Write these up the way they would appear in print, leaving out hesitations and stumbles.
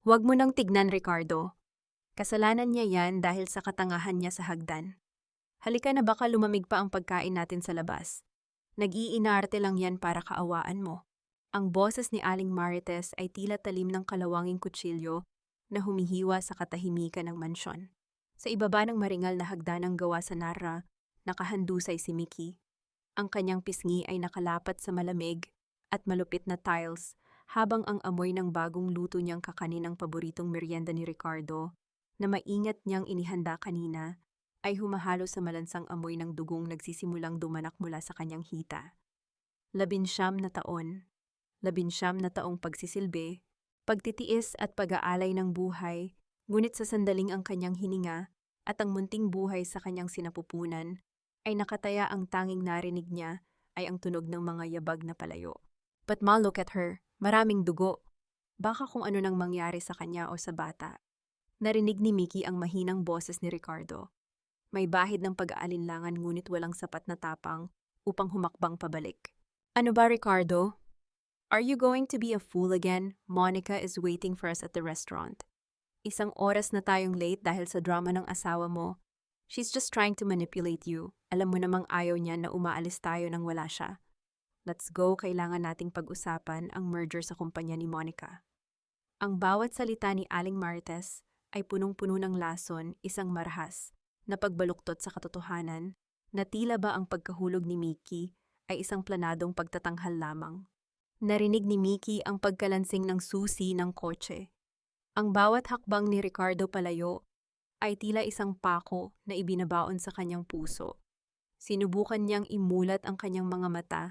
Huwag mo nang tignan, Ricardo. Kasalanan niya yan dahil sa katangahan niya sa hagdan. Halika na, baka lumamig pa ang pagkain natin sa labas. Nag-iinarte lang yan para kaawaan mo. Ang boses ni Aling Marites ay tila talim ng kalawanging kutsilyo na humihiwa sa katahimikan ng mansyon. Sa ibaba ng maringal na hagdanang gawa sa Narra, nakahandusay si Mickey. Ang kanyang pisngi ay nakalapat sa malamig at malupit na tiles habang ang amoy ng bagong luto niyang kakanin ang paboritong merienda ni Ricardo na maingat niyang inihanda kanina ay humahalo sa malansang amoy ng dugong nagsisimulang dumanak mula sa kanyang hita. 19 na taon, 19 na taong pagsisilbi, pagtitiis at pag-aalay ng buhay, ngunit sa sandaling ang kanyang hininga at ang munting buhay sa kanyang sinapupunan, ay nakataya ang tanging narinig niya ay ang tunog ng mga yabag na palayo. But ma, look at her, maraming dugo. Baka kung ano nang mangyari sa kanya o sa bata. Narinig ni Mickey ang mahinang boses ni Ricardo. May bahid ng pag-aalinlangan ngunit walang sapat na tapang upang humakbang pabalik. Ano ba, Ricardo? Are you going to be a fool again? Monica is waiting for us at the restaurant. Isang oras na tayong late dahil sa drama ng asawa mo. She's just trying to manipulate you. Alam mo namang ayaw niya na umaalis tayo nang wala siya. Let's go, kailangan nating pag-usapan ang merger sa kumpanya ni Monica. Ang bawat salita ni Aling Marites ay punong-puno ng lason, isang marahas na pagbaluktot sa katotohanan na tila ba ang pagkahulog ni Mickey ay isang planadong pagtatanghal lamang. Narinig ni Mickey ang pagkalansing ng susi ng kotse. Ang bawat hakbang ni Ricardo palayo ay tila isang pako na ibinabaon sa kanyang puso. Sinubukan niyang imulat ang kanyang mga mata,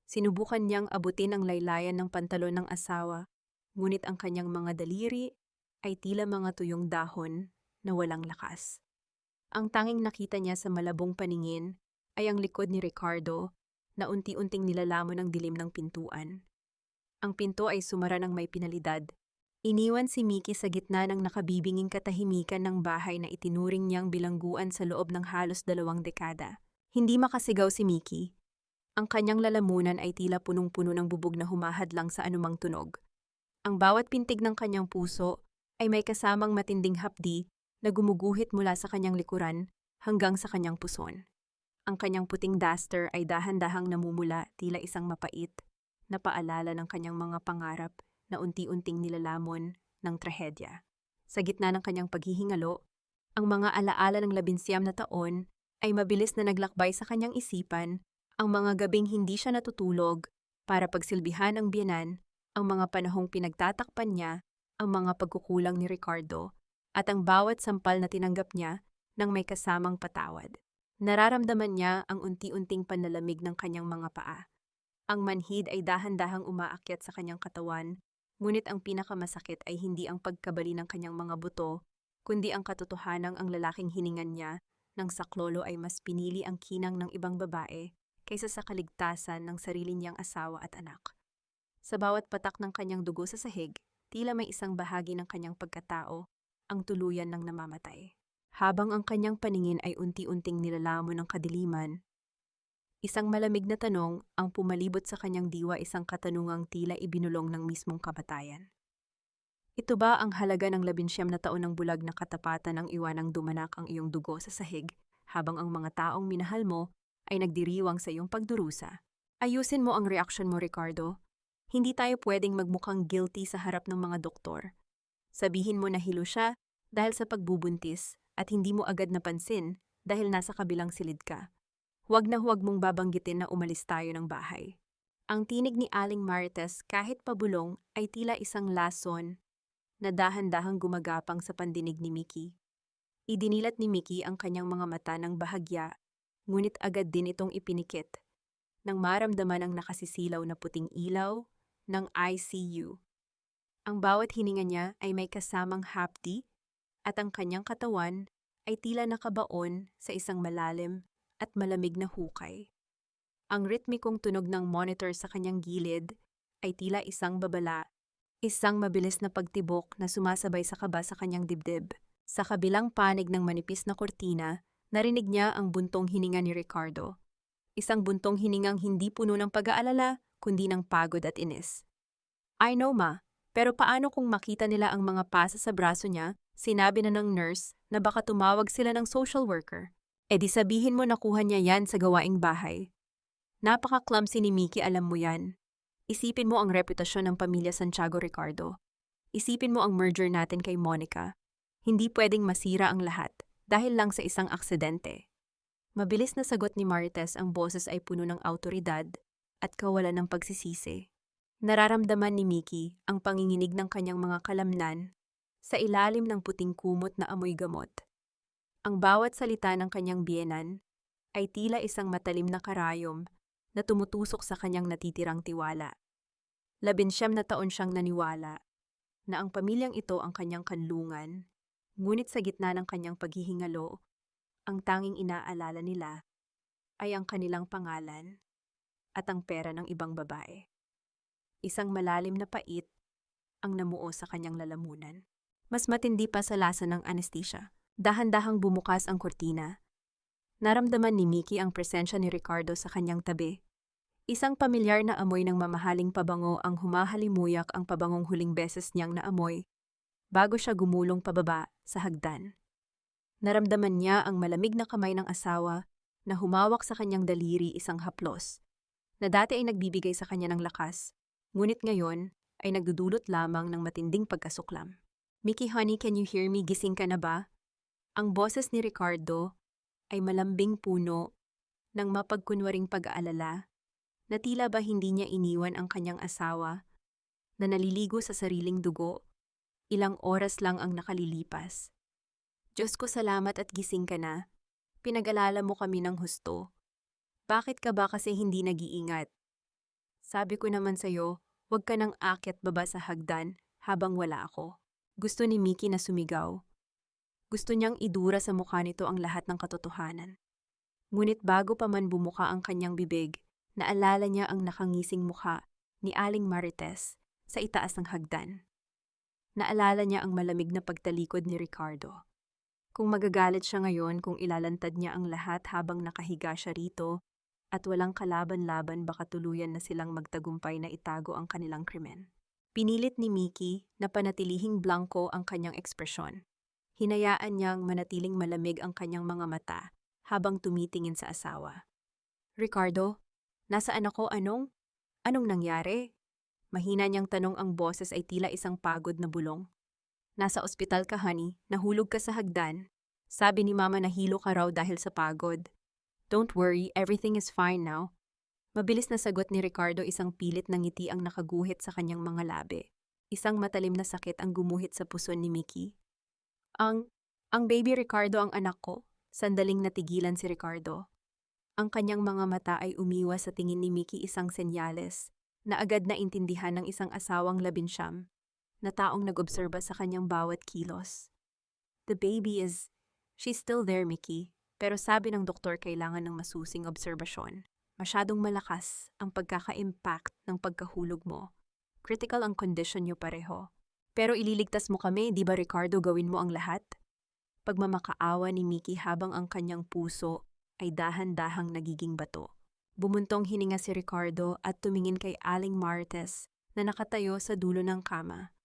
sinubukan niyang abutin ang laylayan ng pantalon ng asawa, ngunit ang kanyang mga daliri ay tila mga tuyong dahon na walang lakas. Ang tanging nakita niya sa malabong paningin ay ang likod ni Ricardo na unti-unting nilalamon ng dilim ng pintuan. Ang pinto ay sumara ng may pinalidad. Iniwan si Mickey sa gitna ng nakabibinging katahimikan ng bahay na itinuring niyang bilangguan sa loob ng halos 2 dekada. Hindi makasigaw si Mickey. Ang kanyang lalamunan ay tila punong-puno ng bubog na humahadlang sa anumang tunog. Ang bawat pintig ng kanyang puso ay may kasamang matinding hapdi na gumuguhit mula sa kanyang likuran hanggang sa kanyang puson. Ang kanyang puting duster ay dahan-dahang namumula, tila isang mapait na paalala ng kanyang mga pangarap na unti-unting nilalamon ng trahedya. Sa gitna ng kanyang paghihingalo, ang mga alaala ng 19 na taon ay mabilis na naglakbay sa kanyang isipan, ang mga gabing hindi siya natutulog para pagsilbihan ang biyenan, ang mga panahong pinagtatakpan niya, ang mga pagkukulang ni Ricardo, at ang bawat sampal na tinanggap niya nang may kasamang patawad. Nararamdaman niya ang unti-unting panlalamig ng kanyang mga paa. Ang manhid ay dahan-dahang umaakyat sa kanyang katawan, ngunit ang pinakamasakit ay hindi ang pagkabali ng kanyang mga buto, kundi ang katotohanang ang lalaking hiningan niya ng saklolo ay mas pinili ang kinang ng ibang babae kaysa sa kaligtasan ng sarili niyang asawa at anak. Sa bawat patak ng kanyang dugo sa sahig, tila may isang bahagi ng kanyang pagkatao ang tuluyan ng namamatay. Habang ang kanyang paningin ay unti-unting nilalamon ng kadiliman, isang malamig na tanong ang pumalibot sa kanyang diwa, isang katanungang tila ibinulong ng mismong kamatayan. Ito ba ang halaga ng 19 na taon ng bulag na katapatan ng iwanang dumanak ang iyong dugo sa sahig habang ang mga taong minahal mo ay nagdiriwang sa iyong pagdurusa? Ayusin mo ang reaksyon mo, Ricardo. Hindi tayo pwedeng magmukhang guilty sa harap ng mga doktor. Sabihin mo na hilo siya dahil sa pagbubuntis at hindi mo agad napansin dahil nasa kabilang silid ka. Huwag na huwag mong babanggitin na umalis tayo ng bahay. Ang tinig ni Aling Marites kahit pabulong ay tila isang lason na dahan-dahang gumagapang sa pandinig ni Mickey. Idinilat ni Mickey ang kanyang mga mata ng bahagya, ngunit agad din itong ipinikit nang maramdaman ang nakasisilaw na puting ilaw ng ICU. Ang bawat hininga niya ay may kasamang hapdi at ang kanyang katawan ay tila nakabaon sa isang malalim at malamig na hukay. Ang ritmikong tunog ng monitor sa kanyang gilid ay tila isang babala, isang mabilis na pagtibok na sumasabay sa kaba sa kanyang dibdib. Sa kabilang panig ng manipis na kortina, narinig niya ang buntong hininga ni Ricardo. Isang buntong hiningang hindi puno ng pag-aalala, kundi ng pagod at inis. I know, ma. Pero paano kung makita nila ang mga pasa sa braso niya, sinabi na ng nurse na baka tumawag sila ng social worker? E di sabihin mo nakuha niya yan sa gawaing bahay. Napaka-clumsy ni Mickey, alam mo yan. Isipin mo ang reputasyon ng pamilya Santiago Ricardo. Isipin mo ang merger natin kay Monica. Hindi pwedeng masira ang lahat dahil lang sa isang aksidente. Mabilis na sagot ni Marites, ang boses ay puno ng awtoridad at kawalan ng pagsisisi. Nararamdaman ni Mickey ang panginginig ng kanyang mga kalamnan sa ilalim ng puting kumot na amoy gamot. Ang bawat salita ng kanyang biyenan ay tila isang matalim na karayom na tumutusok sa kanyang natitirang tiwala. 19 na taon siyang naniwala na ang pamilyang ito ang kanyang kanlungan, ngunit sa gitna ng kanyang paghihingalo, ang tanging inaalala nila ay ang kanilang pangalan at ang pera ng ibang babae. Isang malalim na pait ang namuo sa kanyang lalamunan. Mas matindi pa sa lasa ng anesthesia. Dahan-dahang bumukas ang kurtina. Naramdaman ni Mickey ang presensya ni Ricardo sa kanyang tabi. Isang pamilyar na amoy ng mamahaling pabango ang humahalimuyak ang pabangong huling beses niyang naamoy bago siya gumulong pababa sa hagdan. Naramdaman niya ang malamig na kamay ng asawa na humawak sa kanyang daliri, isang haplos na dati ay nagbibigay sa kanya ng lakas, ngunit ngayon ay nagdudulot lamang ng matinding pagkasuklam. Mickey, honey, can you hear me? Gising ka na ba? Ang boses ni Ricardo ay malambing puno ng mapagkunwaring pag-aalala na tila ba hindi niya iniwan ang kanyang asawa na naliligo sa sariling dugo. Ilang oras lang ang nakalilipas. Diyos ko, salamat at gising ka na. Pinag-alala mo kami ng husto. Bakit ka ba kasi hindi nag-iingat? Sabi ko naman sa'yo, huwag ka nang aakyat baba sa hagdan habang wala ako. Gusto ni Mickey na sumigaw. Gusto niyang idura sa mukha nito ang lahat ng katotohanan. Ngunit bago pa man bumuka ang kanyang bibig, naalala niya ang nakangising mukha ni Aling Marites sa itaas ng hagdan. Naalala niya ang malamig na pagtalikod ni Ricardo. Kung magagalit siya ngayon kung ilalantad niya ang lahat habang nakahiga siya rito at walang kalaban-laban, baka tuluyan na silang magtagumpay na itago ang kanilang krimen. Pinilit ni Mickey na panatilihing blanko ang kanyang ekspresyon. Hinayaan niyang manatiling malamig ang kanyang mga mata habang tumitingin sa asawa. Ricardo, nasaan ako? Anong nangyari? Mahina niyang tanong, ang boses ay tila isang pagod na bulong. Nasa ospital ka, honey. Nahulog ka sa hagdan. Sabi ni Mama nahilo ka raw dahil sa pagod. Don't worry, everything is fine now. Mabilis na sagot ni Ricardo, isang pilit na ngiti ang nakaguhit sa kanyang mga labi. Isang matalim na sakit ang gumuhit sa puso ni Mickey. Ang baby Ricardo, ang anak ko. Sandaling natigilan si Ricardo. Ang kanyang mga mata ay umiwas sa tingin ni Mickey, isang senyales na agad na intindihan ng isang asawang 19 na taong nag-obserba sa kanyang bawat kilos. The baby she's still there, Mickey, pero sabi ng doktor kailangan ng masusing obserbasyon. Masyadong malakas ang pagkaka-impact ng pagkahulog mo. Critical ang condition niyo pareho. Pero ililigtas mo kami, di ba Ricardo, gawin mo ang lahat? Pagmamakaawa ni Mickey habang ang kanyang puso ay dahan-dahang nagiging bato. Bumuntong hininga si Ricardo at tumingin kay Aling Marites na nakatayo sa dulo ng kama.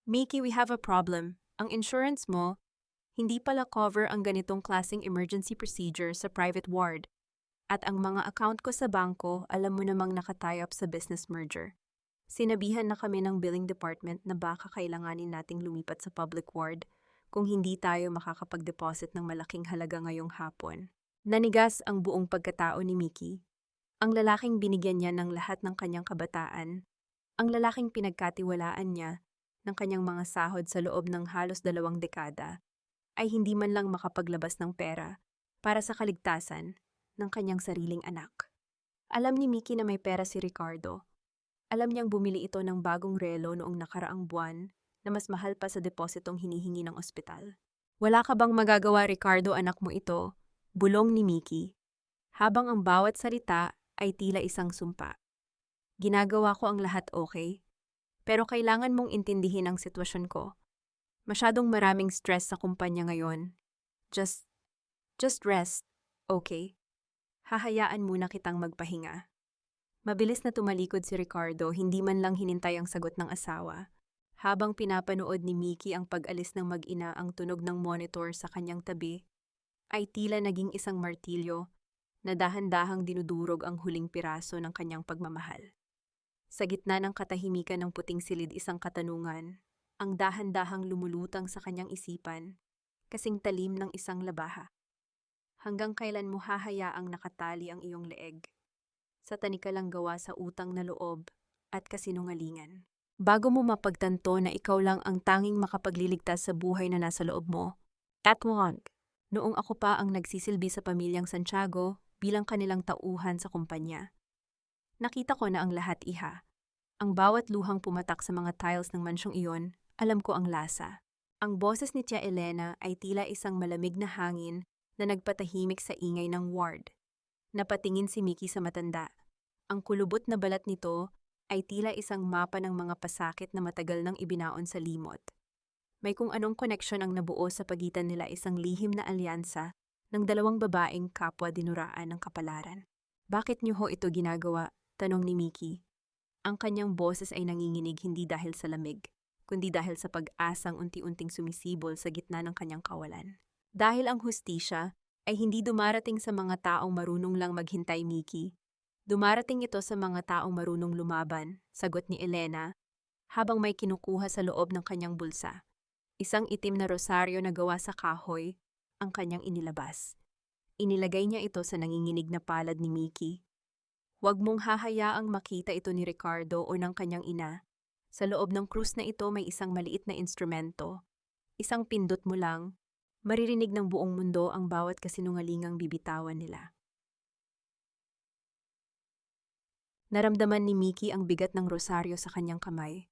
Mickey, we have a problem. Ang insurance mo, hindi pala cover ang ganitong klaseng emergency procedure sa private ward. At ang mga account ko sa bangko, alam mo namang nakatie up sa business merger. Sinabihan na kami ng billing department na baka kailanganin nating lumipat sa public ward kung hindi tayo makakapag-deposit ng malaking halaga ngayong hapon. Nanigas ang buong pagkatao ni Mickey. Ang lalaking binigyan niya ng lahat ng kanyang kabataan, ang lalaking pinagkatiwalaan niya ng kanyang mga sahod sa loob ng halos 2 dekada, ay hindi man lang makapaglabas ng pera para sa kaligtasan ng kanyang sariling anak. Alam ni Mickey na may pera si Ricardo. Alam niyang bumili ito ng bagong relo noong nakaraang buwan na mas mahal pa sa depositong hinihingi ng ospital. Wala ka bang magagawa, Ricardo, anak mo ito? Bulong ni Mickey, habang ang bawat salita ay tila isang sumpa. Ginagawa ko ang lahat, okay? Pero kailangan mong intindihin ang sitwasyon ko. Masyadong maraming stress sa kumpanya ngayon. Just rest, okay? Hahayaan muna kitang magpahinga. Mabilis na tumalikod si Ricardo, hindi man lang hinintay ang sagot ng asawa. Habang pinapanood ni Mickey ang pag-alis ng mag-ina, ang tunog ng monitor sa kanyang tabi ay tila naging isang martilyo na dahan-dahang dinudurog ang huling piraso ng kanyang pagmamahal. Sa gitna ng katahimikan ng puting silid, isang katanungan ang dahan-dahang lumulutang sa kanyang isipan, kasing talim ng isang labaha. Hanggang kailan mo hahayaang nakatali ang iyong leeg sa tanikalang gawa sa utang na loob at kasinungalingan? Bago mo mapagtanto na ikaw lang ang tanging makapagliligtas sa buhay na nasa loob mo. Tatwag. Noong ako pa ang nagsisilbi sa pamilyang Santiago bilang kanilang tauhan sa kumpanya, nakita ko na ang lahat iha. Ang bawat luhang pumatak sa mga tiles ng mansyong iyon, alam ko ang lasa. Ang boses ni Tia Elena ay tila isang malamig na hangin na nagpatahimik sa ingay ng ward. Napatingin si Mickey sa matanda. Ang kulubot na balat nito ay tila isang mapa ng mga pasakit na matagal nang ibinaon sa limot. May kung anong koneksyon ang nabuo sa pagitan nila, isang lihim na alyansa ng dalawang babaeng kapwa dinuraan ng kapalaran. Bakit niyo ho ito ginagawa? Tanong ni Mickey. Ang kanyang boses ay nanginginig hindi dahil sa lamig, kundi dahil sa pag-asang unti-unting sumisibol sa gitna ng kanyang kawalan. Dahil ang hustisya ay hindi dumarating sa mga taong marunong lang maghintay, Mickey. Dumarating ito sa mga taong marunong lumaban, sagot ni Elena, habang may kinukuha sa loob ng kanyang bulsa. Isang itim na rosaryo na gawa sa kahoy ang kanyang inilabas. Inilagay niya ito sa nanginginig na palad ni Mickey. Huwag mong hahayaang makita ito ni Ricardo o ng kanyang ina. Sa loob ng krus na ito may isang maliit na instrumento. Isang pindot mo lang, maririnig ng buong mundo ang bawat kasinungalingang bibitawan nila. Naramdaman ni Mickey ang bigat ng rosaryo sa kanyang kamay.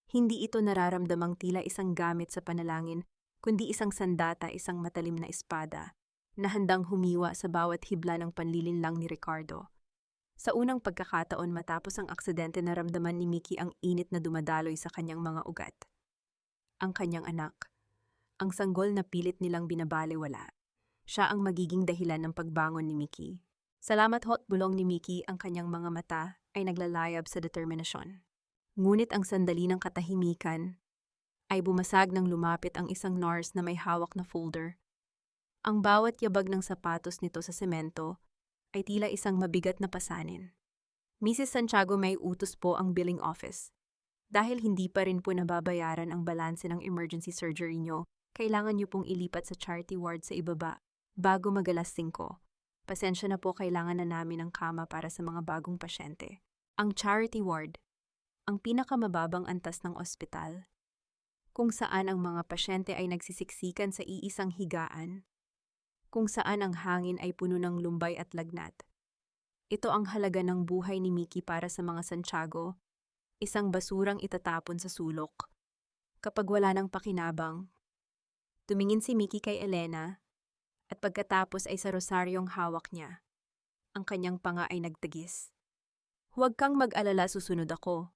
Hindi ito nararamdamang tila isang gamit sa panalangin, kundi isang sandata, isang matalim na espada, na handang humiwa sa bawat hibla ng panlilinlang ni Ricardo. Sa unang pagkakataon matapos ang aksidente, naramdaman ni Mickey ang init na dumadaloy sa kanyang mga ugat. Ang kanyang anak, ang sanggol na pilit nilang binabalewala. Siya ang magiging dahilan ng pagbangon ni Mickey. Salamat hot, bulong ni Mickey, ang kanyang mga mata ay naglalayab sa determinasyon. Ngunit ang sandali ng katahimikan ay bumasag nang lumapit ang isang nurse na may hawak na folder. Ang bawat yabag ng sapatos nito sa semento ay tila isang mabigat na pasanin. Mrs. Santiago, may utos po ang billing office. Dahil hindi pa rin po nababayaran ang balanse ng emergency surgery nyo, kailangan nyo pong ilipat sa charity ward sa ibaba bago mag-alas 5. Pasensya na po, kailangan na namin ng kama para sa mga bagong pasyente. Ang charity ward, ang pinakamababang antas ng ospital, kung saan ang mga pasyente ay nagsisiksikan sa iisang higaan, kung saan ang hangin ay puno ng lumbay at lagnat. Ito ang halaga ng buhay ni Mickey para sa mga Santiago, isang basurang itatapon sa sulok. Kapag wala ng pakinabang, tumingin si Mickey kay Elena, at pagkatapos ay sa rosaryong hawak niya. Ang kanyang panga ay nagtagis. Huwag kang mag-alala, susunod ako.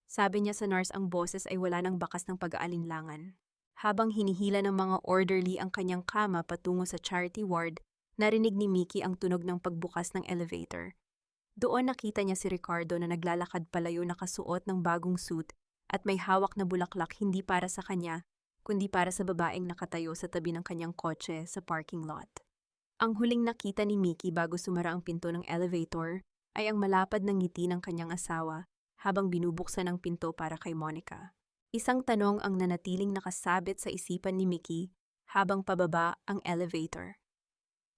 Sabi niya sa nurse, ang boses ay wala ng bakas ng pag-aalinlangan. Habang hinihila ng mga orderly ang kanyang kama patungo sa charity ward, narinig ni Mickey ang tunog ng pagbukas ng elevator. Doon nakita niya si Ricardo na naglalakad palayo, nakasuot ng bagong suit at may hawak na bulaklak, hindi para sa kanya, kundi para sa babaeng nakatayo sa tabi ng kanyang kotse sa parking lot. Ang huling nakita ni Mickey bago sumara ang pinto ng elevator ay ang malapad na ngiti ng kanyang asawa habang binubuksan ang pinto para kay Monica. Isang tanong ang nanatiling nakasabit sa isipan ni Mickey habang pababa ang elevator.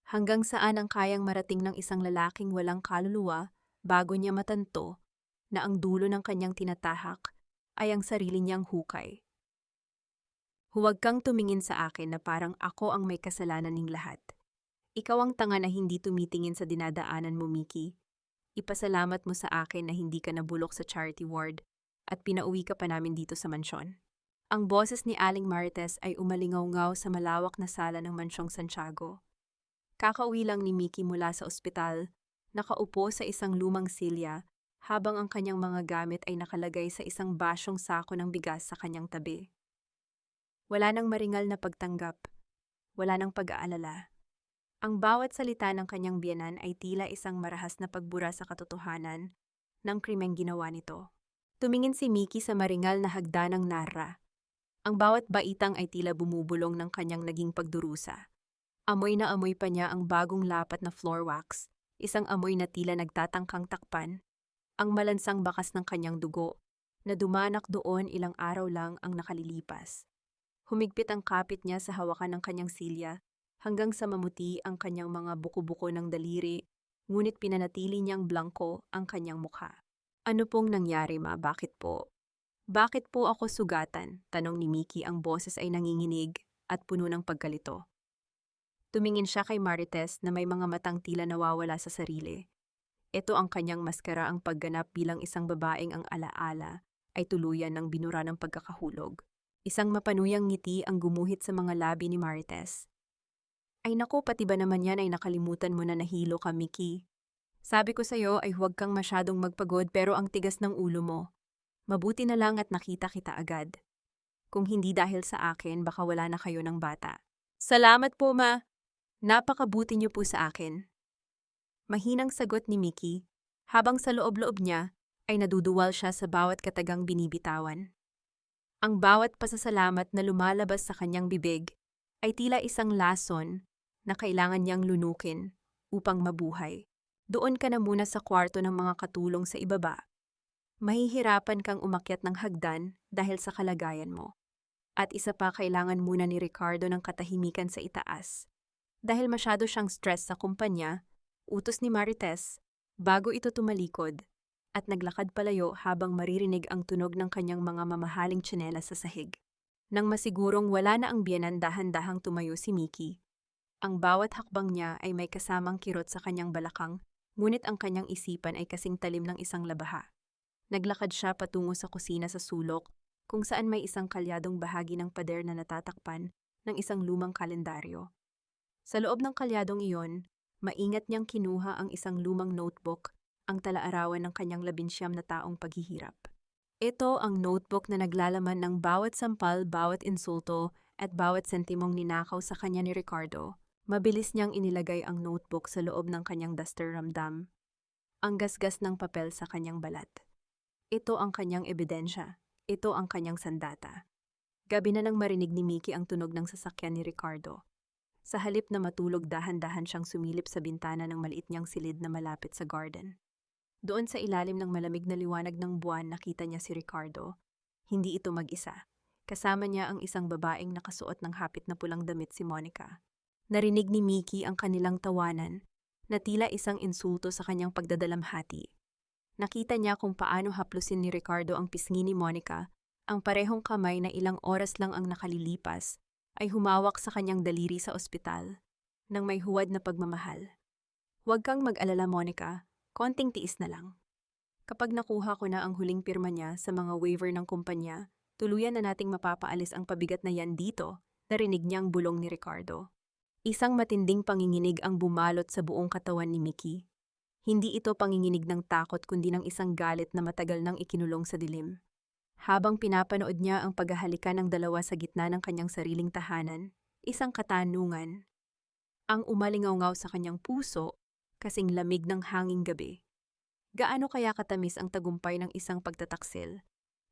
Hanggang saan ang kayang marating ng isang lalaking walang kaluluwa bago niya matanto na ang dulo ng kanyang tinatahak ay ang sarili niyang hukay. Huwag kang tumingin sa akin na parang ako ang may kasalanan ng lahat. Ikaw ang tanga na hindi tumitingin sa dinadaanan mo, Mickey. Ipasalamat mo sa akin na hindi ka nabulok sa charity ward at pinauwi ka pa namin dito sa mansyon. Ang boses ni Aling Marites ay umalingaw-ngaw sa malawak na sala ng mansyong Santiago. Kakauwi lang ni Mickey mula sa ospital, nakaupo sa isang lumang silya habang ang kanyang mga gamit ay nakalagay sa isang basyong sako ng bigas sa kanyang tabi. Wala nang maringal na pagtanggap, wala nang pag-aalala. Ang bawat salita ng kanyang biyenan ay tila isang marahas na pagbura sa katotohanan ng krimeng ginawa nito. Tumingin si Mickey sa maringal na hagdan ng Narra. Ang bawat baitang ay tila bumubulong ng kanyang naging pagdurusa. Amoy na amoy pa niya ang bagong lapat na floor wax, isang amoy na tila nagtatangkang takpan, ang malansang bakas ng kanyang dugo, na dumanak doon ilang araw lang ang nakalilipas. Humigpit ang kapit niya sa hawakan ng kanyang silya, hanggang sa mamuti ang kanyang mga buko-buko ng daliri, ngunit pinanatili niyang blangko ang kanyang mukha. Ano pong nangyari, ma? Bakit po? Bakit po ako sugatan? Tanong ni Mickey, ang boses ay nanginginig at puno ng pagkalito. Tumingin siya kay Marites na may mga matang tila nawawala sa sarili. Ito ang kanyang maskara, ang pagganap bilang isang babaeng ang alaala ay tuluyan ng binura ng pagkakahulog. Isang mapanuyang ngiti ang gumuhit sa mga labi ni Marites. Ay naku, pati ba naman yan ay nakalimutan mo na nahilo ka, Mickey? Sabi ko sa'yo ay huwag kang masyadong magpagod, pero ang tigas ng ulo mo. Mabuti na lang at nakita kita agad. Kung hindi dahil sa akin, baka wala na kayo ng bata. Salamat po, ma. Napakabuti niyo po sa akin. Mahinang sagot ni Mickey, habang sa loob-loob niya ay naduduwal siya sa bawat katagang binibitawan. Ang bawat pasasalamat na lumalabas sa kanyang bibig ay tila isang lason na kailangan niyang lunukin upang mabuhay. Doon ka na muna sa kwarto ng mga katulong sa ibaba. Mahihirapan kang umakyat ng hagdan dahil sa kalagayan mo. At isa pa, kailangan muna ni Ricardo ng katahimikan sa itaas. Dahil masyado siyang stress sa kumpanya, utos ni Marites bago ito tumalikod at naglakad palayo habang maririnig ang tunog ng kanyang mga mamahaling tsinelas sa sahig. Nang masigurong wala na ang biyenan, dahan-dahang tumayo si Mickey. Ang bawat hakbang niya ay may kasamang kirot sa kanyang balakang, ngunit ang kanyang isipan ay kasing talim ng isang labaha. Naglakad siya patungo sa kusina sa sulok, kung saan may isang kalyadong bahagi ng pader na natatakpan ng isang lumang kalendaryo. Sa loob ng kalyadong iyon, maingat niyang kinuha ang isang lumang notebook, ang tala-arawan ng kanyang 19 na taong paghihirap. Ito ang notebook na naglalaman ng bawat sampal, bawat insulto, at bawat sentimong ninakaw sa kanya ni Ricardo. Mabilis niyang inilagay ang notebook sa loob ng kanyang duster, ramdam ang gasgas ng papel sa kanyang balat. Ito ang kanyang ebidensya. Ito ang kanyang sandata. Gabi na nang marinig ni Mickey ang tunog ng sasakyan ni Ricardo. Sa halip na matulog, dahan-dahan siyang sumilip sa bintana ng maliit niyang silid na malapit sa garden. Doon sa ilalim ng malamig na liwanag ng buwan, nakita niya si Ricardo. Hindi ito mag-isa. Kasama niya ang isang babaeng nakasuot ng hapit na pulang damit, si Monica. Narinig ni Mickey ang kanilang tawanan, na tila isang insulto sa kanyang pagdadalamhati. Nakita niya kung paano haplusin ni Ricardo ang pisngi ni Monica, ang parehong kamay na ilang oras lang ang nakalilipas ay humawak sa kanyang daliri sa ospital, nang may huwad na pagmamahal. Huwag kang mag-alala, Monica, konting tiis na lang. Kapag nakuha ko na ang huling pirma niya sa mga waiver ng kumpanya, tuluyan na nating mapapaalis ang pabigat na yan dito, narinig niyang bulong ni Ricardo. Isang matinding panginginig ang bumalot sa buong katawan ni Mickey. Hindi ito panginginig ng takot, kundi ng isang galit na matagal nang ikinulong sa dilim. Habang pinapanood niya ang paghahalikan ng dalawa sa gitna ng kanyang sariling tahanan, isang katanungan ang umalingaw-ngaw sa kanyang puso, kasing lamig ng hanging gabi. Gaano kaya katamis ang tagumpay ng isang pagtataksil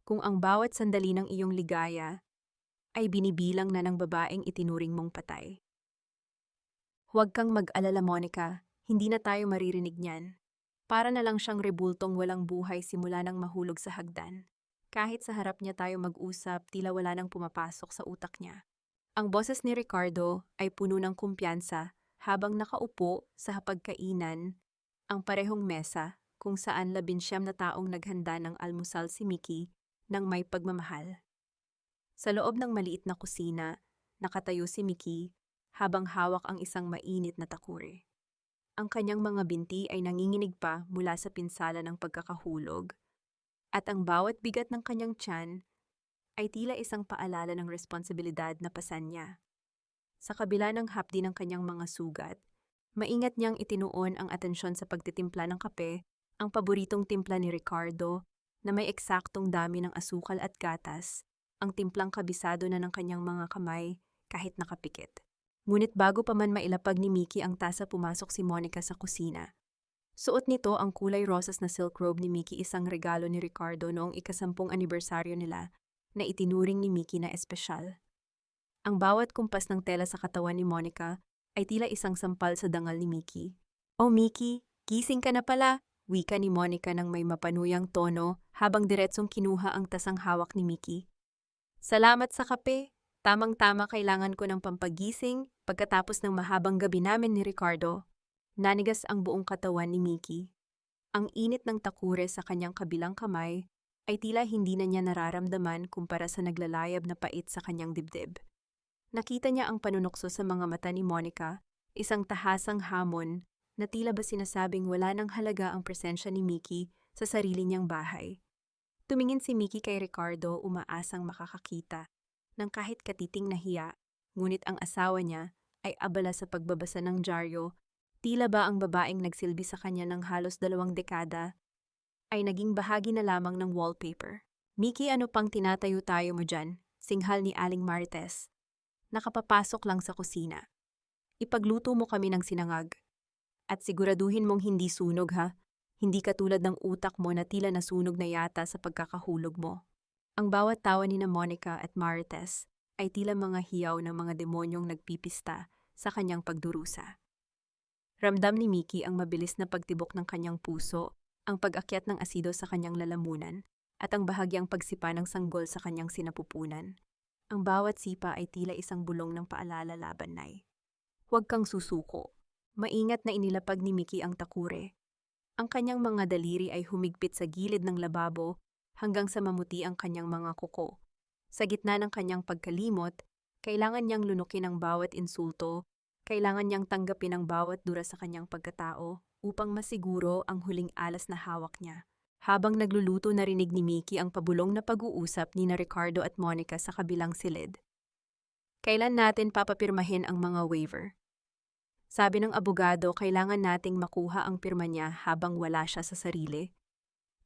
kung ang bawat sandali ng iyong ligaya ay binibilang na ng babaeng itinuring mong patay? Huwag kang mag-alala, Monica. Hindi na tayo maririnig niyan. Para na lang siyang rebultong walang buhay simula nang mahulog sa hagdan. Kahit sa harap niya tayo mag-usap, tila wala nang pumapasok sa utak niya. Ang boses ni Ricardo ay puno ng kumpiyansa habang nakaupo sa hapagkainan, ang parehong mesa kung saan 19 na taong naghanda ng almusal si Mickey ng may pagmamahal. Sa loob ng maliit na kusina, nakatayo si Mickey habang hawak ang isang mainit na takure. Ang kanyang mga binti ay nanginginig pa mula sa pinsala ng pagkakahulog, at ang bawat bigat ng kanyang tiyan ay tila isang paalala ng responsibilidad na pasan niya. Sa kabila ng hapdi ng kanyang mga sugat, maingat niyang itinuon ang atensyon sa pagtitimpla ng kape, ang paboritong timpla ni Ricardo na may eksaktong dami ng asukal at gatas, ang timplang kabisado na ng kanyang mga kamay kahit nakapikit. Ngunit bago pa man mailapag ni Mickey ang tasa, pumasok si Monica sa kusina. Suot nito ang kulay rosas na silk robe ni Mickey, isang regalo ni Ricardo noong ika-10 anibersaryo nila na itinuring ni Mickey na espesyal. Ang bawat kumpas ng tela sa katawan ni Monica ay tila isang sampal sa dangal ni Mickey. "Oh Mickey, gising ka na pala," wika ni Monica ng may mapanuyang tono habang diretsong kinuha ang tasang hawak ni Mickey. "Salamat sa kape. Tamang-tama, kailangan ko ng pampagising pagkatapos ng mahabang gabi namin ni Ricardo." Nanigas ang buong katawan ni Mickey. Ang init ng takure sa kanyang kabilang kamay ay tila hindi na niya nararamdaman kumpara sa naglalayab na pait sa kanyang dibdib. Nakita niya ang panunokso sa mga mata ni Monica, isang tahasang hamon na tila ba sinasabing wala nang halaga ang presensya ni Mickey sa sarili niyang bahay. Tumingin si Mickey kay Ricardo, umaasang makakakita ng kahit katiting na hiya, ngunit ang asawa niya ay abala sa pagbabasa ng dyaryo. Tila ba ang babaeng nagsilbi sa kanya ng halos 2 dekada ay naging bahagi na lamang ng wallpaper. "Mickey, ano pang tinatayo-tayo mo dyan?" Singhal ni Aling Marites. "Nakapapasok lang sa kusina. Ipagluto mo kami ng sinangag. At siguraduhin mong hindi sunog, ha? Hindi katulad ng utak mo na tila nasunog na yata sa pagkakahulog mo." Ang bawat tawa ni na Monica at Marites ay tila mga hiyaw ng mga demonyong nagpipista sa kanyang pagdurusa. Ramdam ni Mickey ang mabilis na pagtibok ng kanyang puso, ang pag-akyat ng asido sa kanyang lalamunan, at ang bahagyang pagsipa ng sanggol sa kanyang sinapupunan. Ang bawat sipa ay tila isang bulong ng paalala laban, Nay. "Huwag kang susuko." Maingat na inilapag ni Mickey ang takure. Ang kanyang mga daliri ay humigpit sa gilid ng lababo hanggang sa mamuti ang kanyang mga kuko. Sa gitna ng kanyang pagkalimot, kailangan niyang lunukin ang bawat insulto. Kailangan niyang tanggapin ang bawat dura sa kanyang pagkatao upang masiguro ang huling alas na hawak niya. Habang nagluluto, narinig ni Mickey ang pabulong na pag-uusap ni na Ricardo at Monica sa kabilang silid. "Kailan natin papapirmahin ang mga waiver?" Sabi ng abogado, kailangan nating makuha ang pirma niya habang wala siya sa sarili,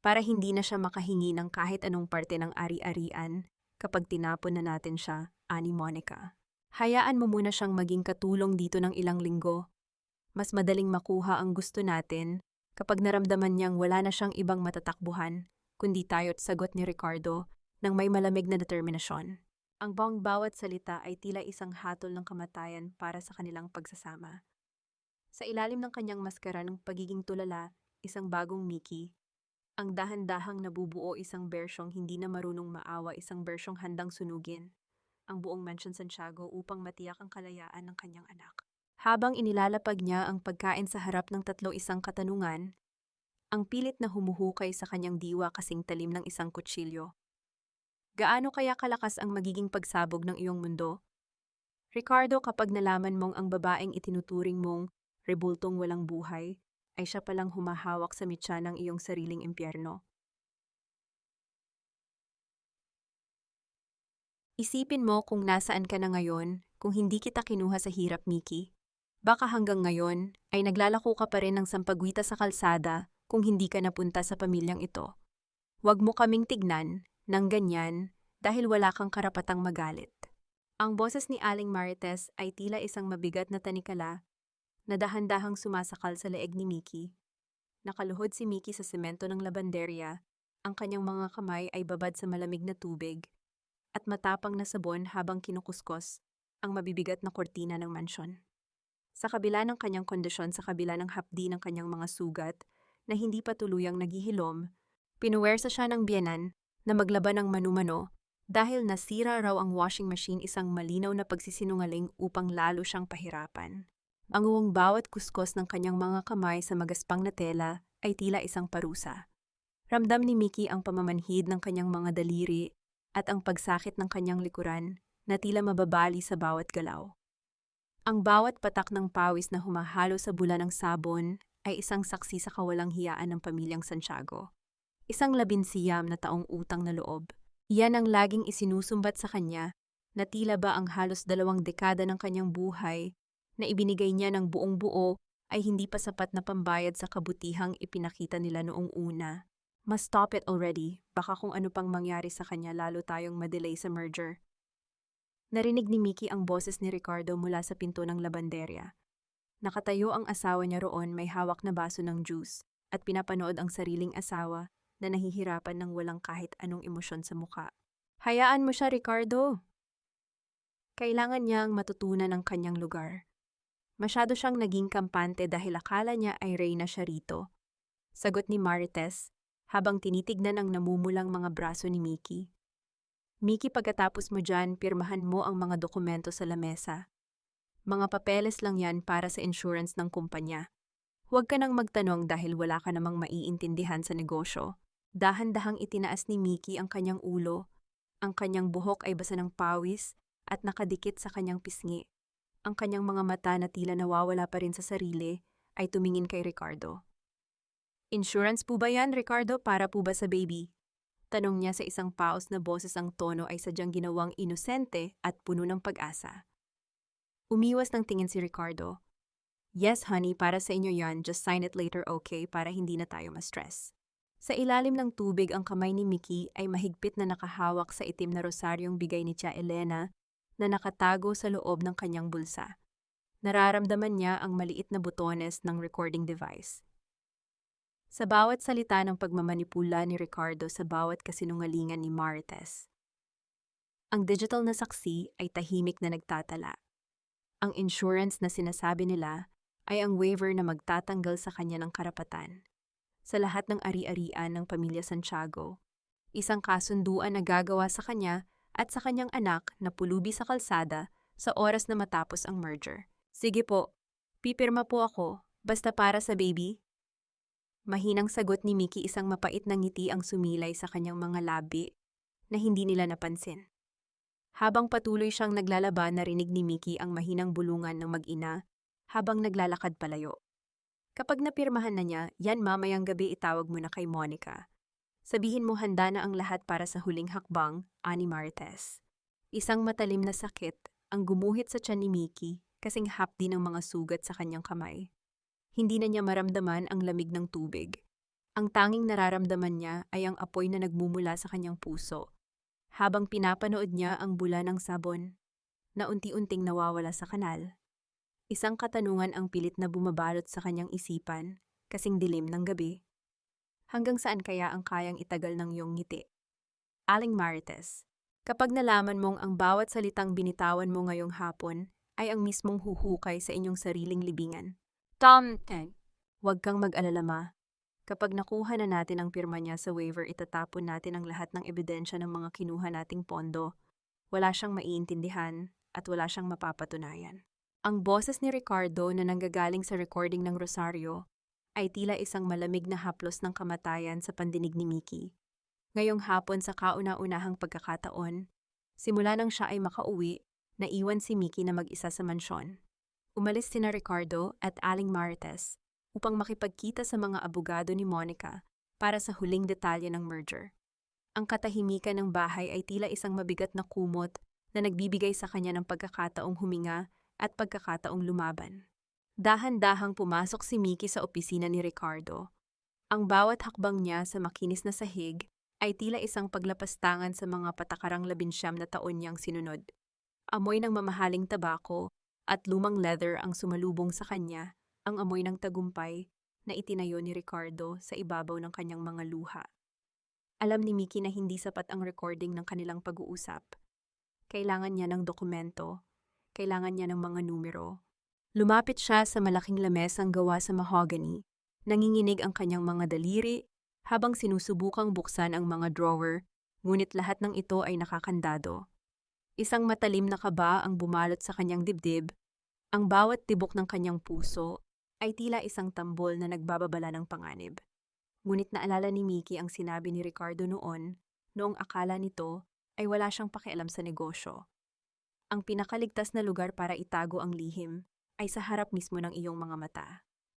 para hindi na siya makahingi ng kahit anong parte ng ari-arian kapag tinapon na natin siya, ani Monica. "Hayaan mo muna siyang maging katulong dito ng ilang linggo. Mas madaling makuha ang gusto natin kapag naramdaman niyang wala na siyang ibang matatakbuhan, kundi tayo't," sagot ni Ricardo ng may malamig na determinasyon. Ang bawat salita ay tila isang hatol ng kamatayan para sa kanilang pagsasama. Sa ilalim ng kanyang maskara ng pagiging tulala, isang bagong Mickey. Ang dahan-dahang nabubuo, isang bersyong hindi na marunong maawa, isang bersyong handang sunugin ang buong Mansion Santiago upang matiyak ang kalayaan ng kanyang anak. Habang inilalapag niya ang pagkain sa harap ng tatlo, isang katanungan, ang pilit na humuhukay sa kanyang diwa kasing talim ng isang kutsilyo. "Gaano kaya kalakas ang magiging pagsabog ng iyong mundo, Ricardo, kapag nalaman mong ang babaeng itinuturing mong rebultong walang buhay ay siya palang humahawak sa mitya ng iyong sariling impyerno?" Isipin mo kung nasaan ka na ngayon kung hindi kita kinuha sa hirap, Mickey. Baka hanggang ngayon ay naglalako ka pa rin ng sampagwita sa kalsada kung hindi ka napunta sa pamilyang ito. Huwag mo kaming tignan ng ganyan dahil wala kang karapatang magalit. Ang boses ni Aling Marites ay tila isang mabigat na tanikala na dahan-dahang sumasakal sa leeg ni Mickey. Nakaluhod si Mickey sa semento ng labanderya, ang kanyang mga kamay ay babad sa malamig na tubig at matapang na sabon habang kinukuskos ang mabibigat na kortina ng mansyon. Sa kabila ng kanyang kondisyon, sa kabila ng hapdi ng kanyang mga sugat na hindi pa tuluyang naghihilom, pinuwersa siya ng biyenan na maglaban ng manumano dahil nasira raw ang washing machine, isang malinaw na pagsisinungaling upang lalo siyang pahirapan. Ang bawat kuskos ng kanyang mga kamay sa magaspang na tela ay tila isang parusa. Ramdam ni Mickey ang pamamanhid ng kanyang mga daliri at ang pagsakit ng kanyang likuran na tila mababali sa bawat galaw. Ang bawat patak ng pawis na humahalo sa bula ng sabon ay isang saksi sa kawalang hiyaan ng pamilyang Santiago. Isang 11 na taong utang na loob. Iyan ang laging isinusumbat sa kanya na tila ba ang halos 2 dekada ng kanyang buhay na ibinigay niya ng buong buo ay hindi pa sapat na pambayad sa kabutihang ipinakita nila noong una. "Must stop it already. Baka kung ano pang mangyari sa kanya lalo tayong madelay sa merger." Narinig ni Mickey ang boses ni Ricardo mula sa pinto ng labanderya. Nakatayo ang asawa niya roon, may hawak na baso ng juice at pinapanood ang sariling asawa na nahihirapan ng walang kahit anong emosyon sa mukha. Hayaan mo siya, Ricardo. Kailangan niyang matutunan ang kanyang lugar. Masyado siyang naging kampante dahil akala niya ay reyna siya rito. Sagot ni Marites habang tinitignan ang namumulang mga braso ni Mickey. Mickey, pagkatapos mo dyan, pirmahan mo ang mga dokumento sa lamesa. Mga papeles lang yan para sa insurance ng kumpanya. Huwag ka nang magtanong dahil wala ka namang maiintindihan sa negosyo. Dahan-dahang itinaas ni Mickey ang kanyang ulo. Ang kanyang buhok ay basa ng pawis at nakadikit sa kanyang pisngi. Ang kanyang mga mata na tila nawawala pa rin sa sarili ay tumingin kay Ricardo. Insurance po ba yan, Ricardo? Para po ba sa baby? Tanong niya sa isang paos na boses, ang tono ay sadyang ginawang inosente at puno ng pag-asa. Umiwas ng tingin si Ricardo. Yes, honey, para sa inyo yan. Just sign it later, okay? Para hindi na tayo ma-stress. Sa ilalim ng tubig, ang kamay ni Mickey ay mahigpit na nakahawak sa itim na rosaryong bigay ni Tia Elena na nakatago sa loob ng kanyang bulsa. Nararamdaman niya ang maliit na butones ng recording device. Sa bawat salita ng pagmamanipula ni Ricardo sa bawat kasinungalingan ni Marites, ang digital na saksi ay tahimik na nagtatala. Ang insurance na sinasabi nila ay ang waiver na magtatanggal sa kanya ng karapatan. Sa lahat ng ari-arian ng pamilya Santiago, isang kasunduan na gagawa sa kanya at sa kanyang anak na pulubi sa kalsada sa oras na matapos ang merger. Sige po, pipirma po ako, basta para sa baby. Mahinang sagot ni Mickey, isang mapait na ngiti ang sumilay sa kanyang mga labi na hindi nila napansin. Habang patuloy siyang naglalaba, narinig ni Mickey ang mahinang bulungan ng mag-ina habang naglalakad palayo. Kapag napirmahan na niya, yan, mamayang gabi itawag mo na kay Monica. Sabihin mo handa na ang lahat para sa huling hakbang, ani Marites. Isang matalim na sakit ang gumuhit sa tiyan ni Mickey, kasing hapdi ng mga sugat sa kanyang kamay. Hindi na niya maramdaman ang lamig ng tubig. Ang tanging nararamdaman niya ay ang apoy na nagmumula sa kanyang puso. Habang pinapanood niya ang bula ng sabon na unti-unting nawawala sa kanal, isang katanungan ang pilit na bumabalot sa kanyang isipan, kasing dilim ng gabi. Hanggang saan kaya ang kayang itagal ng iyong ngiti? Aling Marites, kapag nalaman mong ang bawat salitang binitawan mo ngayong hapon ay ang mismong huhukay sa inyong sariling libingan. Tom, huwag kang mag-alala, ma. Kapag nakuha na natin ang pirma niya sa waiver, itatapon natin ang lahat ng ebidensya ng mga kinuha nating pondo. Wala siyang maiintindihan at wala siyang mapapatunayan. Ang boses ni Ricardo na nanggagaling sa recording ng Rosario ay tila isang malamig na haplos ng kamatayan sa pandinig ni Mickey. Ngayong hapon, sa kauna-unahang pagkakataon, simula nang siya ay makauwi, naiwan si Mickey na mag-isa sa mansyon. Umalis sina Ricardo at Aling Marites upang makipagkita sa mga abogado ni Monica para sa huling detalye ng merger. Ang katahimikan ng bahay ay tila isang mabigat na kumot na nagbibigay sa kanya ng pagkakataong huminga at pagkakataong lumaban. Dahan-dahang pumasok si Mickey sa opisina ni Ricardo. Ang bawat hakbang niya sa makinis na sahig ay tila isang paglapastangan sa mga patakarang 19 na taon niyang sinunod. Amoy ng mamahaling tabako at lumang leather ang sumalubong sa kanya, ang amoy ng tagumpay na itinayo ni Ricardo sa ibabaw ng kanyang mga luha. Alam ni Mickey na hindi sapat ang recording ng kanilang pag-uusap. Kailangan niya ng dokumento, kailangan niya ng mga numero. Lumapit siya sa malaking lamesang gawa sa mahogany. Nanginginig ang kanyang mga daliri habang sinusubukang buksan ang mga drawer, ngunit lahat ng ito ay nakakandado. Isang matalim na kaba ang bumalot sa kanyang dibdib. Ang bawat tibok ng kanyang puso ay tila isang tambol na nagbababala ng panganib. Ngunit naalala ni Mickey ang sinabi ni Ricardo noong akala nito ay wala siyang pakialam sa negosyo. Ang pinakaligtas na lugar para itago ang lihim ay sa harap mismo ng iyong mga mata.